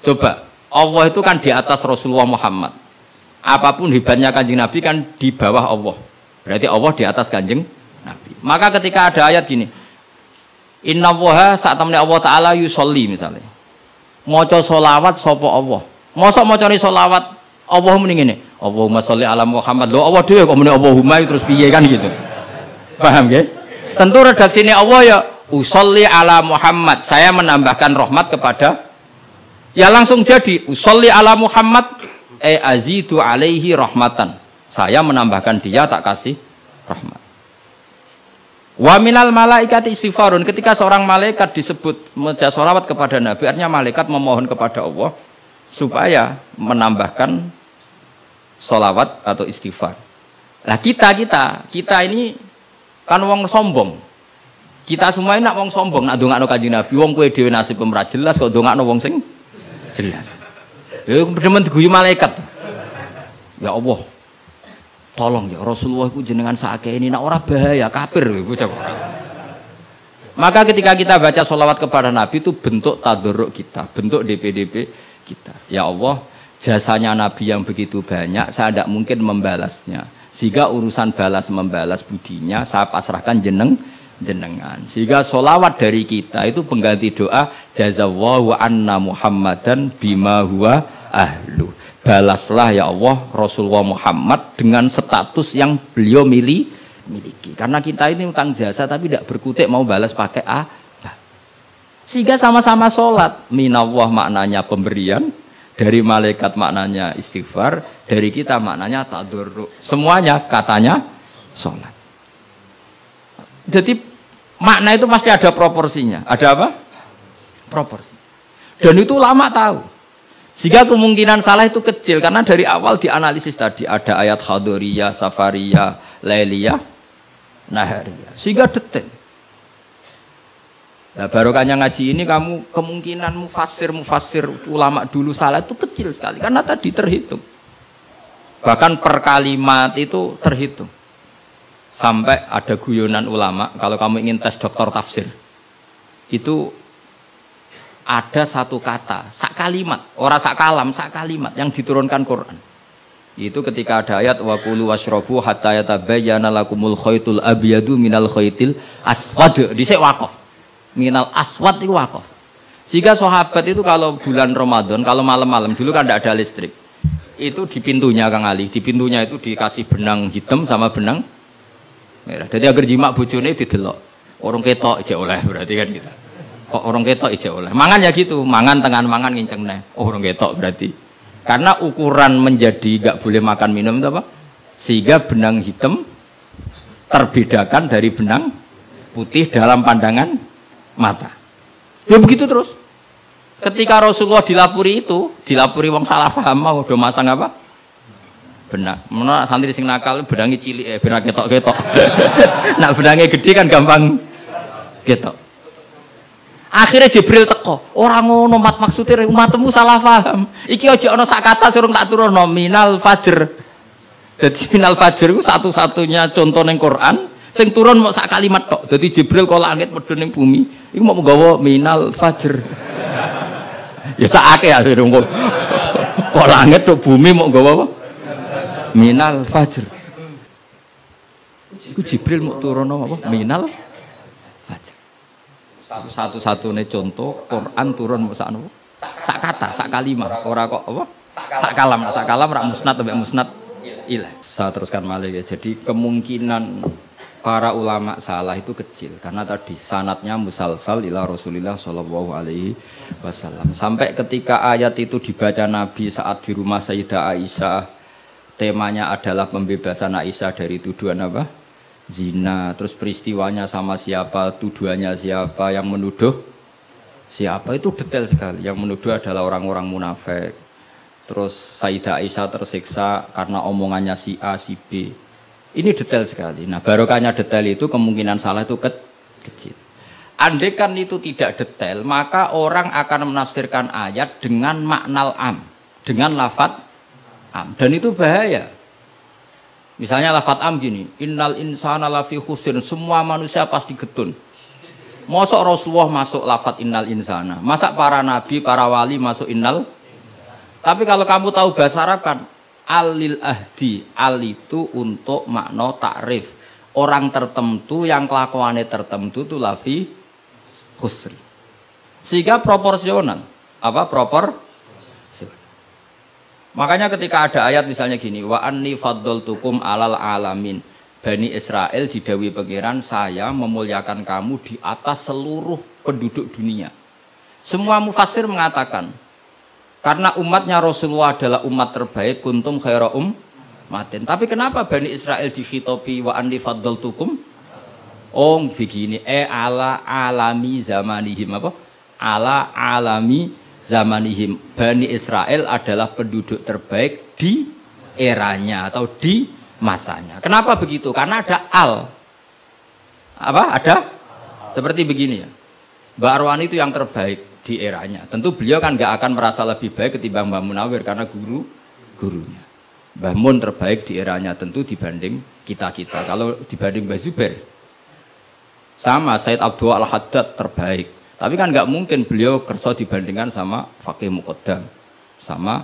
[SPEAKER 1] Coba, Allah itu kan di atas Rasulullah Muhammad. Apapun hebatnya Kanjeng Nabi kan di bawah Allah. Berarti Allah di atas Kanjeng Nabi. Maka ketika ada ayat gini, innallaha saat temen Allah Ta'ala yusolli misalnya, maca sholawat sapa Allah, mosok macane sholawat Allah muni ngene, Allahumma sholli ala Muhammad. Lho Allah dhewe kok muni Allahumma terus piye kan gitu. Paham nggih? Tentu redaksine Allah ya usolli ala Muhammad, saya menambahkan rahmat kepada, ya langsung jadi usolli ala Muhammad azidu alaihi rahmatan, saya menambahkan dia tak kasih rahmat. Wa minal malaikati istighfarun, ketika seorang malaikat disebut membaca sholawat kepada Nabi, artinya malaikat memohon kepada Allah supaya menambahkan sholawat atau istighfar. Nah kita ini kan wong sombong. Kita semua ini nak wong sombong, nak ndongakno Kanjeng Nabi, wong kowe dhewe nasib ora jelas kok ndongakno wong sing jelas. Ya demen diguyu malaikat. Ya Allah, tolong ya Rasulullah itu jenengan sakake ini nak ora bahaya kafir iku. Maka ketika kita baca sholawat kepada Nabi itu bentuk tadarruk kita, bentuk DPDP kita. Ya Allah, jasanya Nabi yang begitu banyak, saya tidak mungkin membalasnya. Sehingga urusan balas membalas budinya saya pasrahkan jenengan. Sehingga sholawat dari kita itu pengganti doa jazallahu anna Muhammadan bima huwa ahlu. Balaslah ya Allah Rasulullah Muhammad dengan status yang beliau miliki. Karena kita ini utang jasa tapi tidak berkutik mau balas pakai apa. Sehingga sama-sama sholat. Minallah maknanya pemberian, dari malaikat maknanya istighfar, dari kita maknanya tadarruk. Semuanya katanya sholat. Jadi makna itu pasti ada proporsinya. Ada apa? Proporsi. Dan itu ulama tahu. Sehingga kemungkinan salah itu kecil karena dari awal dianalisis tadi ada ayat khadoriyah, safariyah, lailiyah, nahariyah. Sehingga detail. Nah, barokahnya ngaji ini kamu kemungkinan mufassir ulama dulu salah itu kecil sekali karena tadi terhitung. Bahkan per kalimat itu terhitung. Sampai ada guyonan ulama, kalau kamu ingin tes doktor tafsir, itu ada satu kata, sak kalimat, orang sak kalam, sak kalimat yang diturunkan Quran. Itu ketika ada ayat wa kulu washrabu hatta yatabayyana lakumul khaytul abyadu minal khaytil aswad. Dhisik waqaf. Minal aswad itu waqaf. Sehingga sahabat itu kalau bulan Ramadan, kalau malam-malam dulu kan tidak ada listrik. Itu di pintunya Kang Ali, di pintunya itu dikasih benang hitam sama benang merah. Jadi agar jimak bojone didelok. Orang ketok ijek oleh berarti kan gitu. Kok orang ketok ijek oleh. Mangan ya gitu, mangan tengan mangan nginceng neh. Oh, orang ketok berarti. Karena ukuran menjadi enggak boleh makan minum itu apa? Sehingga benang hitam terbedakan dari benang putih dalam pandangan mata. Ya begitu terus. Ketika Rasulullah dilapuri itu, dilapuri wong salah paham mau do masang apa? Benang. Menawa santri sing nakal benange cilik benang ketok-ketok. Nak benange gede kan gampang ketok. Akhirnya Jibril teko, orang ngono mat maksudnya umatmu salah paham. Iki aja ana sak kata surung tak turunno minal fajr. Dadi minal fajr iku satu-satunya contoh ning Quran sing turun mau sak kalimat tok. Dadi Jibril kok langit medhun ning bumi, iku mau nggawa minal fajr. Ya sak akeh akhire kok langit tok bumi mau nggawa apa? Minal fajr. Iku Jibril mau turunno apa? Minal fajr. Satu-satunya contoh Quran turun sak kata, sak kalimat, ora kok apa? Sak kalam rak musnad sampai musnad ilah. Saya teruskan malih ya. Jadi kemungkinan para ulama salah itu kecil karena tadi sanatnya musalsal ila Rasulillah sallallahu alaihi wasallam. Sampai ketika ayat itu dibaca Nabi saat di rumah Sayyidah Aisyah, temanya adalah pembebasan Aisyah dari tuduhan apa? Zina. Terus peristiwanya sama siapa, tuduhannya siapa, yang menuduh siapa, itu detail sekali. Yang menuduh adalah orang-orang munafik. Terus Sayyidah Aisyah tersiksa karena omongannya si A, si B. Ini detail sekali. Nah, barokahnya detail itu kemungkinan salah itu kecil. Andai kan itu tidak detail, maka orang akan menafsirkan ayat dengan maknal am, dengan lafadz am, dan itu bahaya. Misalnya lafadz am gini, innal insana lafi khusrin, semua manusia pasti getun. Mosok Rasulullah masuk lafadz innal insana, masa para nabi, para wali masuk innal. Tapi kalau kamu tahu bahasa Arab kan, alil ahdi, al itu untuk makna takrif. Orang tertentu yang kelakuannya tertentu itu lafi khusri. Sehingga proporsional. Apa? Proporsional. Makanya ketika ada ayat misalnya gini, wa anni faddaltukum alal alamin. Bani Israel didawi pangeran, saya memuliakan kamu di atas seluruh penduduk dunia. Semua mufassir mengatakan, karena umatnya Rasulullah adalah umat terbaik, kuntum khaira ummatin. Tapi kenapa Bani Israel dikhitobi wa anni faddaltukum? Oh begini, ala alami zamanihim apa? Ala alami zamanihim. Bani Israel adalah penduduk terbaik di eranya atau di masanya. Kenapa begitu? Karena ada al. Apa? Ada? Seperti begini ya. Mbak Arwani itu yang terbaik di eranya. Tentu beliau kan nggak akan merasa lebih baik ketimbang Mbah Munawir karena gurunya. Mbah Mun terbaik di eranya tentu dibanding kita-kita. Kalau dibanding Mbah Zubair, sama Said Abdul Al-Haddad terbaik. Tapi kan nggak mungkin beliau kerso dibandingkan sama Faqih Muqaddam, sama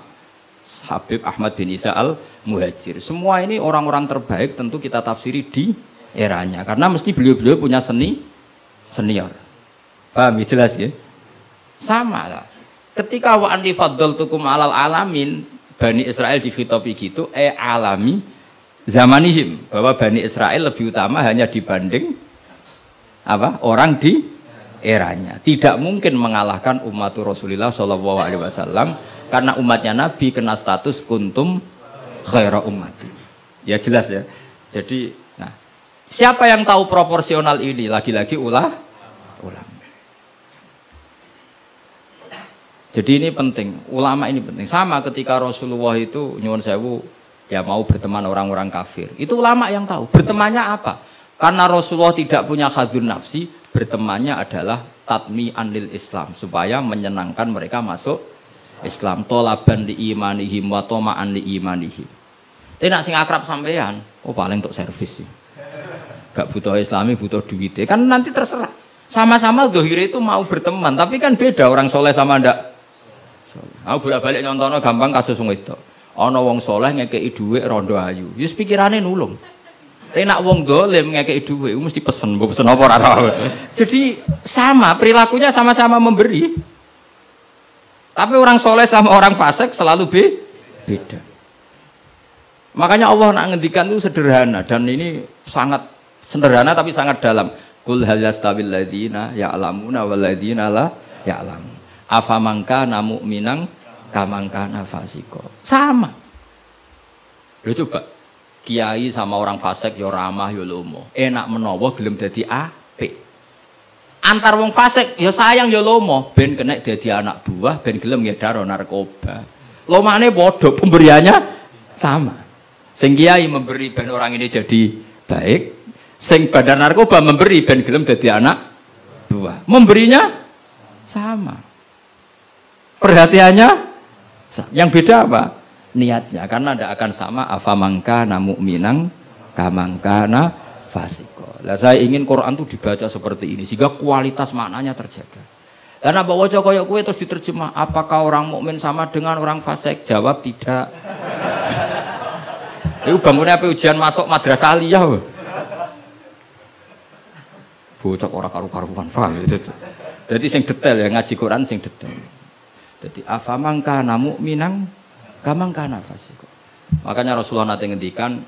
[SPEAKER 1] Habib Ahmad bin Isa Al-Muhajir. Semua ini orang-orang terbaik tentu kita tafsiri di eranya. Karena mesti beliau-beliau punya senior. Paham? Jelas ya? Sama lah. Ketika wa anni faddaltukum alal alamin, Bani Israel dikhitobi gitu, alami zamanihim, bahwa Bani Israel lebih utama hanya dibanding apa? Orang di eranya. Tidak mungkin mengalahkan umat Rasulullah sallallahu alaihi wasallam karena umatnya Nabi kena status kuntum khaira ummati. Ya jelas ya. Jadi, nah, siapa yang tahu proporsional ini? Lagi-lagi ulama. Jadi ini penting, ulama ini penting. Sama ketika Rasulullah itu nyuwun sewu ya mau berteman orang-orang kafir. Itu ulama yang tahu. Bertemannya apa? Karena Rasulullah tidak punya hadzun nafsi, bertemannya adalah tatmi'an lil Islam, supaya menyenangkan mereka masuk Islam. Tolaban li imanihim wa toma'an li imanihim. Tapi nak sing akrab sampean, oh paling untuk servis sih. gak butuh Islami, butuh duit. Kan nanti terserah. Sama-sama zahire itu mau berteman, tapi kan beda orang soleh sama ndak. Aku bolak-balik nyontono gampang kasus wong itu. Ana wong soleh ngekeki dhuwit rondo ayu. Wis pikirane nulung. Tapi nak wong dolim ngekeki dhuwit mesti pesen, mbok pesen apa ora tahu. Jadi sama, perilakunya sama-sama memberi. Tapi orang soleh sama orang fasik selalu beda. Makanya Allah nak ngendikan itu sederhana dan ini sangat sederhana tapi sangat dalam. Qul hal yastawil ladzina ya'lamuna wal ladzina la ya'lamun. Afaman kana mu'minan kaman kana fasiqo. Sama. Lho coba kiai sama orang fasik ya ramah ya lomo. Enak menawa gelem dadi apik. Antar wong fasik ya sayang ya lomo ben kena dadi anak buah ben gelem ngedaro narkoba. Lomane padha pemberiannya sama. Sing kiai memberi ben orang ini jadi baik. Sing badar narkoba memberi ben gelem dadi anak buah. Memberinya sama. Perhatiannya yang beda apa? Niatnya. Karena tidak akan sama afamangka mu'minan kamangkana fasiko. Lah saya ingin Quran itu dibaca seperti ini sehingga kualitas maknanya terjaga. Dan apa waca koyok kue terus diterjemah, apakah orang mukmin sama dengan orang fasik? Jawab tidak. Itu bangunnya apa ujian masuk madrasah aliyah. Bocok orang karu-karuan paham itu. Jadi sing detail ya ngaji Quran sing detail. Jadi afamang kana mu'minan kamang kana fasiko. Makanya Rasulullah nanti ngendikan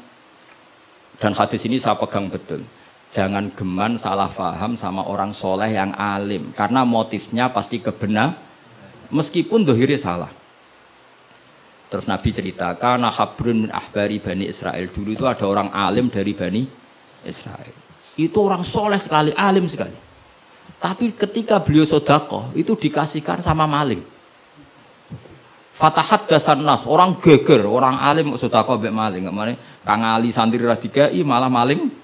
[SPEAKER 1] dan hadis ini saya pegang betul. Jangan geman salah faham sama orang soleh yang alim karena motifnya pasti kebenar meskipun dohiri salah. Terus Nabi ceritakan Habrun min ahbari Bani Israel, dulu itu ada orang alim dari Bani Israel. Itu orang soleh sekali, alim sekali. Tapi ketika beliau sedekah itu dikasihkan sama maling. Fatahat dasan nas, orang geger, orang alim sedekah mbek maling. Kemana Kang Ali santri ra dikai malah maling.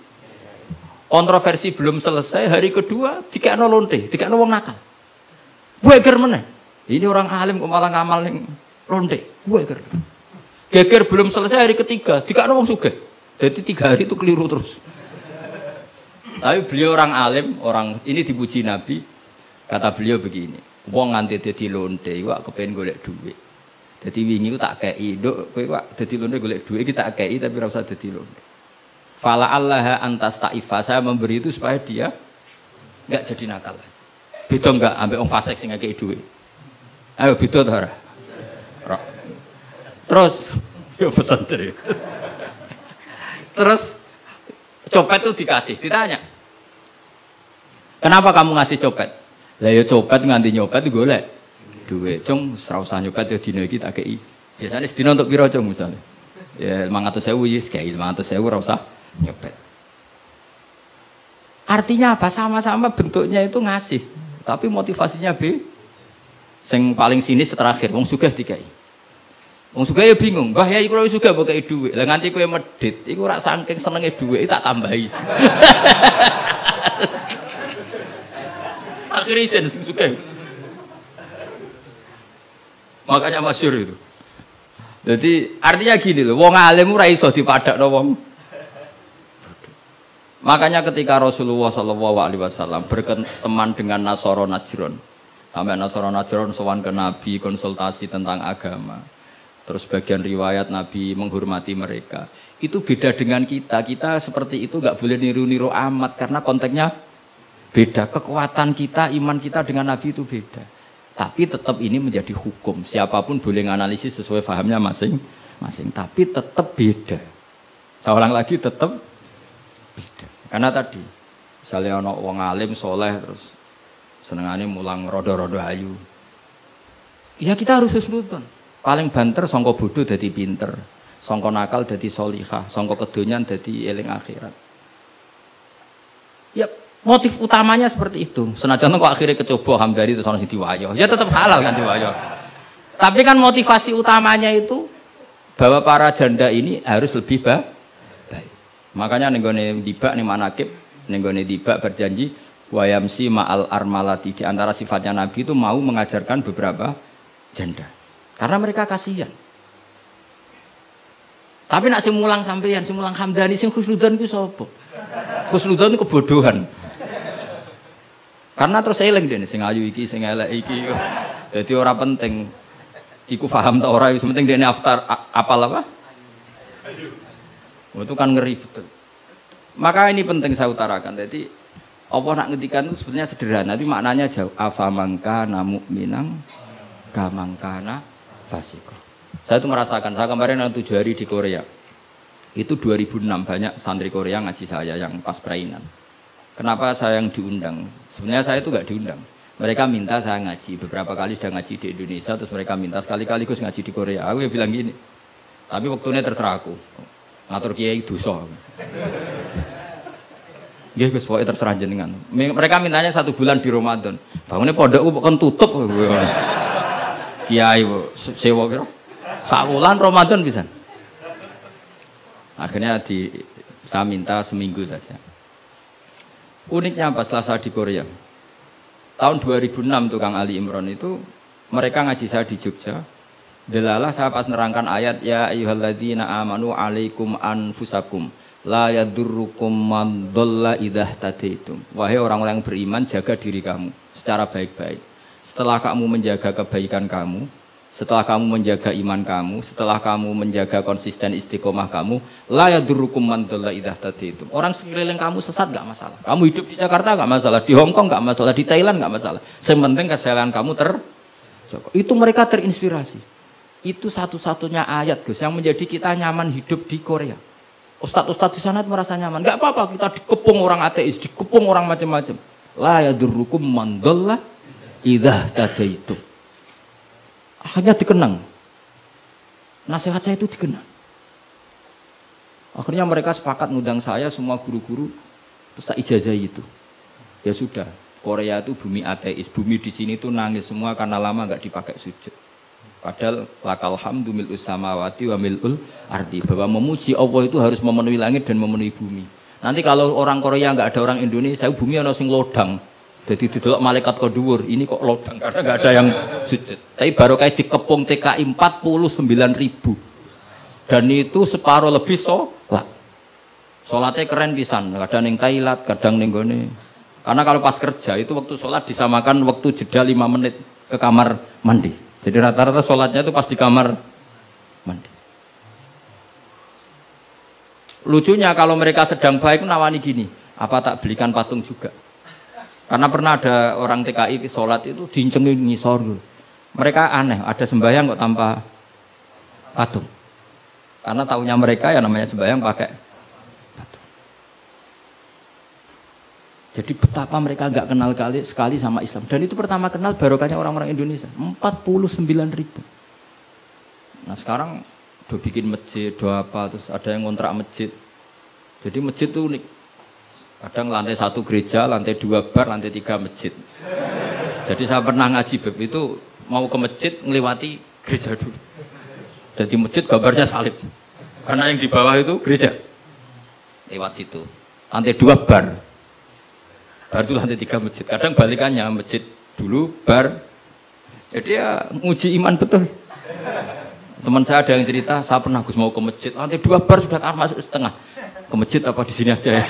[SPEAKER 1] Kontroversi belum selesai, hari kedua dikekno lonte, dikekno wong nakal. Geger meneh. Ini orang alim kok malah ngamaling lonte. Geger. Geger belum selesai hari ketiga, dikekno wong sugih. Jadi 3 hari itu keliru terus. Tapi beliau orang alim, orang ini dipuji Nabi. Kata beliau begini, wong nganti dadi lonte, wak kepen golek duit. Dadi wingi ku tak kei, nduk kowe wak dadi lonte golek duit iki tak kei tapi ora usah dadi lonte. Fala Allah antas ta'ifa, saya memberi itu supaya dia enggak jadi nakal. Beda enggak ambek wong fasik sing ngekei duit. Ayo beda ta ora? Terus yo pesan cerita. Terus copet itu dikasih, ditanya, kenapa kamu ngasih copet? Lah ya copet nganti nyopet golek duit, cung ora usah nyopet ya dina iki tak kei. Biasane sedina untuk piro cung misale? Ya 500.000 wis kei 500.000 ora usah nyopet. Artinya apa? Sama-sama bentuknya itu ngasih, tapi motivasinya B. Sing paling sinis terakhir wong sugih dikai. Wong sugih ya bingung, Mbah ya iku lho sugih mbok kei dhuwit. Lah nganti kowe medhit, iku ora saking senenge dhuwit tak tambahi. Akhirnya isen sugih. Makanya masyhur itu. Jadi artinya gini loh, wong alim ora iso dipadakno wong. Makanya ketika Rasulullah SAW berteman dengan Nasara Najron, sampai Nasara Najron sowan ke Nabi konsultasi tentang agama. Terus bagian riwayat Nabi menghormati mereka. Itu beda dengan kita. Kita seperti itu nggak boleh niru-niru amat karena konteksnya beda. Kekuatan kita, iman kita dengan Nabi itu beda. Tapi tetap ini menjadi hukum. Siapapun boleh menganalisis sesuai fahamnya masing-masing. Tapi tetap beda. Saya ulang lagi tetap beda. Karena tadi misalnya ono wong alim soleh terus senengane mulang rodo-rodo ayu. Ya kita harus husnudon. Paling banter sangka bodoh dadi pinter, sangka nakal dadi solihah, sangka kedonyan dadi eling akhirat. Ya motif utamanya seperti itu. Senajan kok akhirnya kecoba hamdari terus ono sing diwayo. Ya tetap halal kan diwayo. Tapi kan motivasi utamanya itu bahwa para janda ini harus lebih baik. Makanya ning gone dibak ning manakib, ning gone dibak berjanji wayamsi ma'al armalati, di antara sifatnya Nabi itu mau mengajarkan beberapa janda. Karena mereka kasihan. Tapi nak simulang sampeyan, simulang Hamdani sing khusnudan ku sapa? Husnudzon itu kebodohan. Karena terus eling dene sing ayu iki, sing elek iki. Dadi ora penting iku paham ta ora, wis penting dene apal apa? Oh, itu kan ngeri betul. Maka ini penting saya utarakan. Jadi Allah nak ngendikan itu sebenarnya sederhana, tapi maknanya jauh. Afamangka mu'minang kamangkana fasiko. Saya itu merasakan, saya kemarin 7 hari di Korea. Itu 2006 banyak santri Korea ngaji saya yang pas perainan. Kenapa saya yang diundang? Sebenarnya saya itu nggak diundang. Mereka minta saya ngaji. Beberapa kali sudah ngaji di Indonesia, terus mereka minta sekali-kali Gus ngaji di Korea. Aku ya bilang gini. Tapi waktunya terserah aku. Ngatur kiai dosa. Nggih Gus, pokoke terserah jenengan. Mereka mintanya 1 bulan di Ramadan. Bangunnya pondok kan tutup. Kiai sewa kira. 1 bulan Ramadan bisa. Akhirnya saya minta seminggu saja. Uniknya apa setelah saya di Korea? Tahun 2006 Kang Ali Imron itu mereka ngaji saya di Jogja. Delalah saya pas nerangkan ayat ya ayyuhalladzina amanu alaikum anfusakum la yadurrukum man dhalla idza tadaitum. Wahai orang-orang yang beriman, jaga diri kamu secara baik-baik. Setelah kamu menjaga kebaikan kamu, setelah kamu menjaga iman kamu, setelah kamu menjaga konsisten istiqomah kamu, la yadurrukum man dhalla idza tadaitum. Orang sekeliling kamu sesat enggak masalah. Kamu hidup di Jakarta enggak masalah, di Hong Kong enggak masalah, di Thailand enggak masalah. Yang penting kesehatan kamu terjaga. Itu mereka terinspirasi. Itu satu-satunya ayat Gus yang menjadi kita nyaman hidup di Korea. Ustadz-ustadz di sana merasa nyaman. Enggak apa-apa kita dikepung orang ateis, dikepung orang macam-macam. La yadurrukum man dhalla idza tadaitum. Akhirnya dikenang. Nasihat saya itu dikenang. Akhirnya mereka sepakat ngundang saya semua guru-guru terus tak ijazahi itu. Ya sudah, Korea itu bumi ateis. Bumi di sini tuh nangis semua karena lama enggak dipakai sujud. Padahal lakal hamdu mil'us samawati wa mil'ul ardi. Bahwa memuji Allah itu harus memenuhi langit dan memenuhi bumi. Nanti kalau orang Korea enggak ada orang Indonesia, bumi ana sing lodang. Jadi didelok malaikat kok dhuwur, ini kok lodang karena enggak ada yang sujud. Tapi baru kayak dikepung TKI 49.000. Dan itu separuh lebih sholat. Sholatnya keren pisan, kadang ning Thailand, kadang ning gone. Karena kalau pas kerja itu waktu sholat disamakan waktu jeda 5 menit ke kamar mandi. Jadi rata-rata sholatnya itu pas di kamar mandi. Lucunya kalau mereka sedang baik nawani gini, apa tak belikan patung juga? Karena pernah ada orang TKI sholat itu dincengin ngisor gitu. Mereka aneh, ada sembahyang kok tanpa patung. Karena tahunya mereka ya namanya sembahyang pakai patung. Jadi betapa mereka nggak kenal sekali sama Islam. Dan itu pertama kenal barokahnya orang-orang Indonesia. 49.000. Nah sekarang udah bikin masjid, udah apa, terus ada yang ngontrak masjid. Jadi masjid itu unik. Kadang lantai 1 gereja, lantai 2 bar, lantai 3 masjid. Jadi saya pernah ngaji beb itu mau ke masjid ngelewati gereja dulu. Jadi masjid gambarnya salib. Karena yang di bawah itu gereja. Lewat situ. Lantai 2 bar. Bar itu lantai 3 masjid. Kadang balikannya masjid dulu bar. Jadi ya nguji iman betul. Teman saya ada yang cerita, saya pernah Gus mau ke masjid, lantai 2 bar sudah masuk setengah. Ke masjid apa di sini aja ya?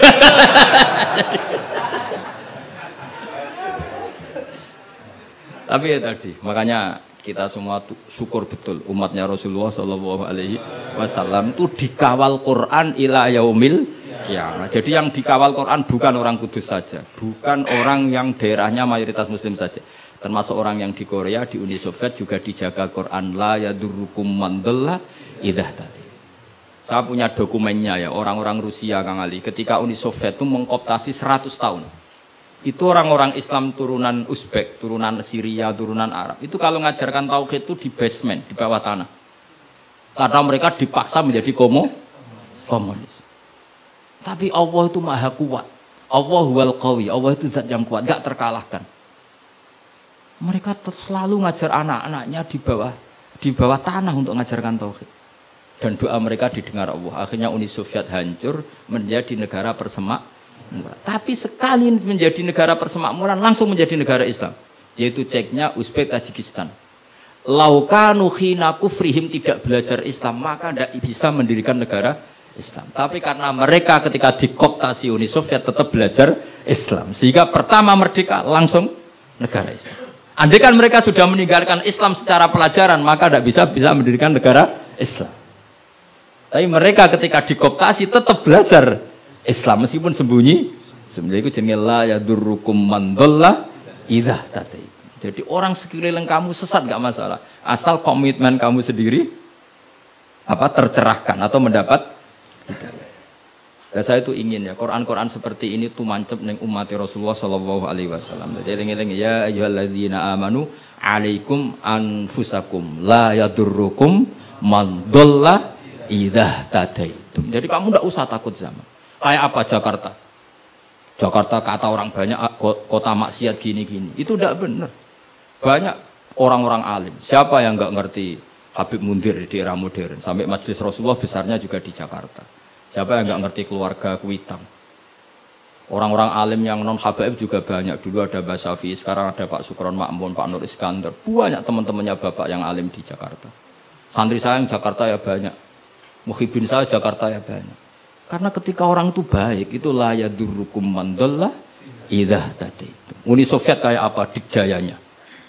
[SPEAKER 1] Tapi ya tadi, makanya kita semua syukur betul umatnya Rasulullah Shallallahu Alaihi Wasallam itu dikawal Quran ila yaumil qiyamah. Jadi yang dikawal Quran bukan orang Kudus saja, bukan orang yang daerahnya mayoritas Muslim saja, termasuk orang yang di Korea, di Uni Soviet juga dijaga Quran. La yadurrukum man dhalla idza tadi. Saya punya dokumennya ya, orang-orang Rusia Kang Ali ketika Uni Soviet itu mengkooptasi 100 tahun. Itu orang-orang Islam turunan Uzbek, turunan Syria, turunan Arab. Itu kalau ngajarkan tauhid itu di basement, di bawah tanah. Karena mereka dipaksa menjadi komunis. Tapi Allah itu maha kuat. Allah huwal qawi, Allah itu zat yang kuat, gak terkalahkan. Mereka selalu ngajar anak-anaknya di bawah tanah untuk ngajarkan tauhid. Dan doa mereka didengar Allah. Akhirnya Uni Soviet hancur menjadi negara persemakmuran. Tapi sekali menjadi negara persemakmuran langsung menjadi negara Islam. Yaitu Ceknya Uzbek Tajikistan. Laukanu khina kufrihim tidak belajar Islam maka tidak bisa mendirikan negara Islam. Tapi karena mereka ketika dikooptasi Uni Soviet tetap belajar Islam. Sehingga pertama merdeka langsung negara Islam. Andai kan mereka sudah meninggalkan Islam secara pelajaran, maka tidak bisa mendirikan negara Islam. Tapi mereka ketika dikooptasi tetap belajar Islam meskipun sembunyi. Sebenarnya itu jenenge la yadurrukum man dhalla idza tadaitum. Jadi orang sekeliling kamu sesat gak masalah, asal komitmen kamu sendiri tercerahkan atau mendapat hidayah. Dan saya itu ingin ya Quran seperti ini tuh mancep neng umat Rasulullah Shallallahu Alaihi Wasallam. Jadi eling-eling ya ayyuhalladzina amanu alaikum anfusakum la yadurrukum man dhalla idza tadaitum. Jadi kamu tidak usah takut sama. Kayak apa Jakarta? Jakarta kata orang banyak kota maksiat gini-gini. Itu tidak benar. Banyak orang-orang alim. Siapa yang nggak ngerti Habib Mundir di era modern? Sampai majelis Rasulullah besarnya juga di Jakarta. Siapa yang nggak ngerti keluarga Kuitang? Orang-orang alim yang non habaib juga banyak. Dulu ada Mbak Syafi'i, sekarang ada Pak Sukron Makmun, Pak Nur Iskandar. Banyak teman-temannya bapak yang alim di Jakarta. Santri saya yang Jakarta ya banyak. Muhibin saya Jakarta ya banyak. Karena ketika orang itu baik, itu la yadurrukum man dhalla idza tadaitum. Uni Soviet kayak apa dikjayanya?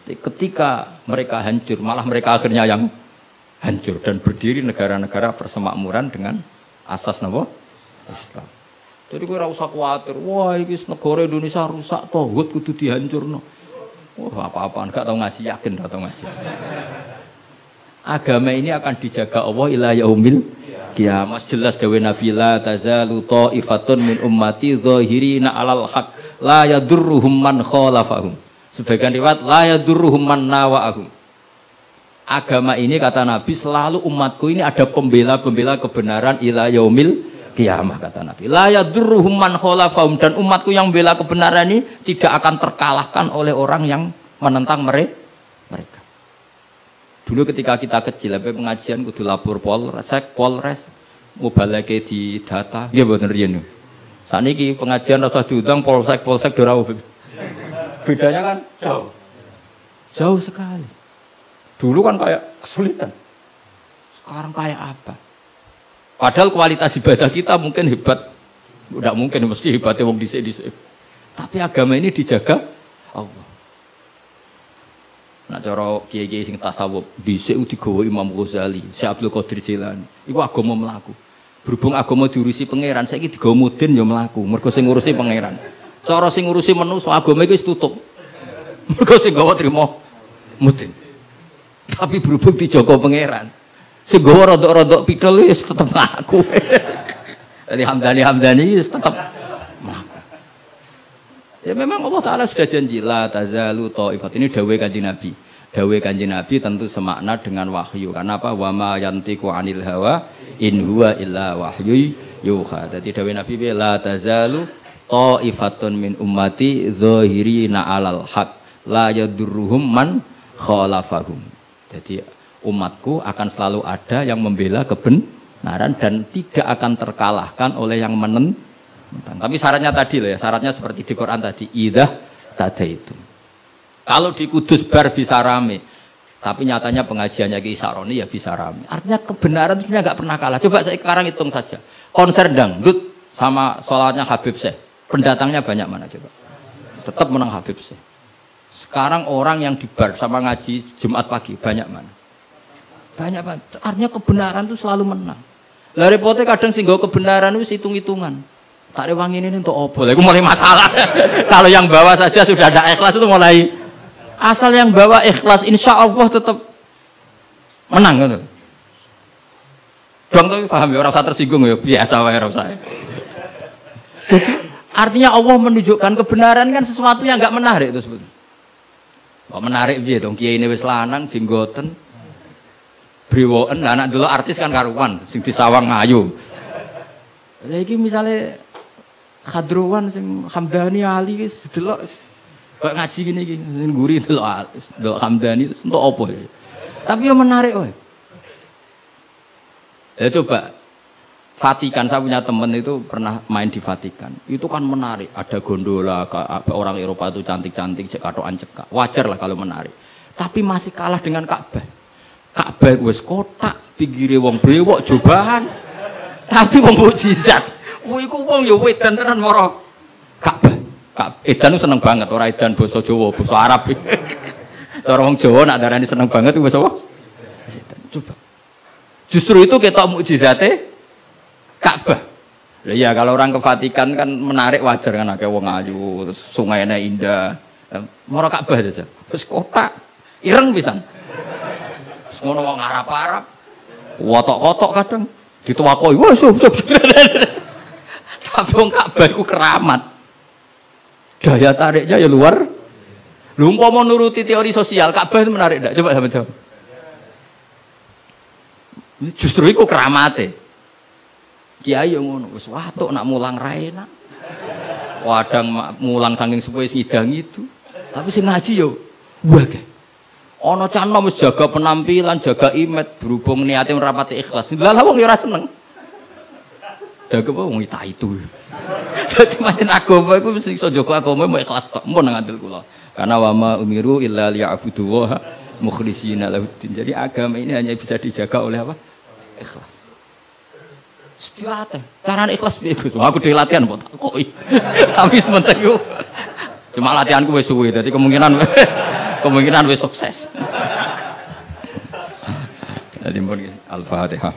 [SPEAKER 1] Ketika mereka hancur, malah mereka akhirnya yang hancur dan berdiri negara-negara persemakmuran dengan asas napa? Islam. Jadi kowe ora usah kuwatir, wah iki negara Indonesia rusak tauhid kudu dihancurno. Wah, apa-apaan gak tau ngaji, yakin gak tau ngaji. Agama ini akan dijaga Allah ila yaumil qiyamah. Jelas dawuh Nabi la tazalu ta'ifatun min ummati zahirina 'alal haq la yadurruhum man khalafahum. Sebagian riwayat la yadurruhum man nawa'ahum. Agama ini kata Nabi selalu umatku ini ada pembela-pembela kebenaran ila yaumil qiyamah kata Nabi. La yadurruhum man khalafahum, dan umatku yang membela kebenaran ini tidak akan terkalahkan oleh orang yang menentang mereka. Dulu ketika kita kecil sampai pengajian kudu lapor Polres mubalake di data. Nggih mboten riyen. Saniki pengajian rasa diundang polsek ora. Bedanya kan jauh. Jauh sekali. Dulu kan kayak kesulitan. Sekarang kayak apa? Padahal kualitas ibadah kita mungkin hebat. Tidak mungkin, mesti hebatnya wong dhisik-dhisik. Tapi agama ini dijaga Allah. Nah cara kiai-kiai sing tasawuf dhisik digawa Imam Ghazali, Syekh Abdul Qadir Jilani. Iku agama mlaku. Berhubung agama diurusi pangeran, saiki digawa mudin ya mlaku. Mergo sing ngurusi pangeran. Cara sing ngurusi manusa agama iki wis tutup. Mergo sing gawa trimo mudin. Tapi berhubung dijaga pangeran, sing gawa rodok-rodok pidol wis tetep mlaku. Jadi Hamdani wis tetep mlaku. Ya memang Allah Ta'ala sudah janji la tazalu ta'ifat. Ini dawuh Kanjeng Nabi. Dawuh Kanjeng Nabi tentu semakna dengan wahyu. Karena apa? Wa ma yantiqu 'anil hawa in huwa illa wahyu yuha. Jadi dawuh Nabi la tazalu ta'ifatun min ummati zahirina 'alal haq la yadurruhum man khalafahum. Jadi umatku akan selalu ada yang membela kebenaran dan tidak akan terkalahkan oleh yang menentang. Tapi syaratnya tadi loh ya, syaratnya seperti di Quran tadi, idza tadaitum. Kalau di Kudus bar bisa rame, tapi nyatanya pengajiannya Ki Saroni ya bisa rame. Artinya kebenaran sebenarnya nggak pernah kalah. Coba saya sekarang hitung saja. Konser dangdut sama sholatnya Habib Syekh, pendatangnya banyak mana coba? Tetap menang Habib Syekh. Sekarang orang yang di bar sama ngaji Jumat pagi banyak mana? Banyak banget. Artinya kebenaran itu selalu menang. Lah repotnya kadang sing nggo kebenaran itu hitung-hitungan. Tak rewangi ini untuk opo. Lah iku mulai masalah. Kalau yang bawa saja sudah ada ikhlas itu mulai. Asal yang bawa ikhlas insya Allah tetap menang gitu. Dong tuh paham ya, orang usah tersinggung ya, biasa wae ora usah. Jadi artinya Allah menunjukkan kebenaran kan sesuatu yang enggak menarik itu sebetulnya. Kok menarik piye dong kiai ini wis lanang jenggoten brewoken anak dulu artis kan karuan sing disawang ngayu. Lha iki misale Khadruwan sing Hamdani Ali wis delok kok ngaji gini iki sing guri delok Hamdani itu untuk apa ya? Tapi yang menarik wae. Ya coba Vatikan, saya punya teman itu pernah main di Vatikan. Itu kan menarik, ada gondola, orang Eropa itu cantik-cantik, katokan cekak. Wajar lah kalau menarik. Tapi masih kalah dengan Ka'bah. Ka'bah wis kotak, pinggire wong brewok jobahan. Tapi wong mukjizat. Kuwi ku wong ya wedan tenan mara Ka'bah. Edan seneng banget, ora edan basa Jawa, basa Arab. Cara wong Jawa nak darani seneng banget itu basa apa? Coba. Justru itu ketok mukjizate Ka'bah. Lah iya kalau orang ke Vatikan kan menarik wajar kan akeh wong ayu, terus sungainya indah. Mara Ka'bah saja. Terus kotak ireng pisan. Terus ngono wong Arab-Arab. Wotok-kotok kadang dituwakoi. Wah, tapi wong Ka'bah iku keramat. Daya tariknya ya luar. Lho umpama nuruti teori sosial, Ka'bah itu menarik ndak? Coba sampeyan jawab. Justru iku keramate. Kiai yo ngono, wis watuk nak mulang ra enak. Wadang mulang saking suwe ngidang itu. Tapi sing ngaji yo wae. Ana cah nom wis jaga penampilan, jaga image berhubung niate ora pati ikhlas. Lah wong yo ora seneng. Dago apa wong itu. Dadi pancen agama iku mesti iso jaga agama mau ikhlas kok. Mun nang andel kula. Karena wa ma umiru illa liya'budu wa mukhlishina lahuddin. Jadi agama ini hanya bisa dijaga oleh apa? Ikhlas. Dilatih. Carane ikhlas piye Gus? Aku dhewe latihan kok takoki. Tapi sebentar yo. Cuma latihanku wis suwe, dadi kemungkinan wis sukses. Jadi mun Al-Fatihah.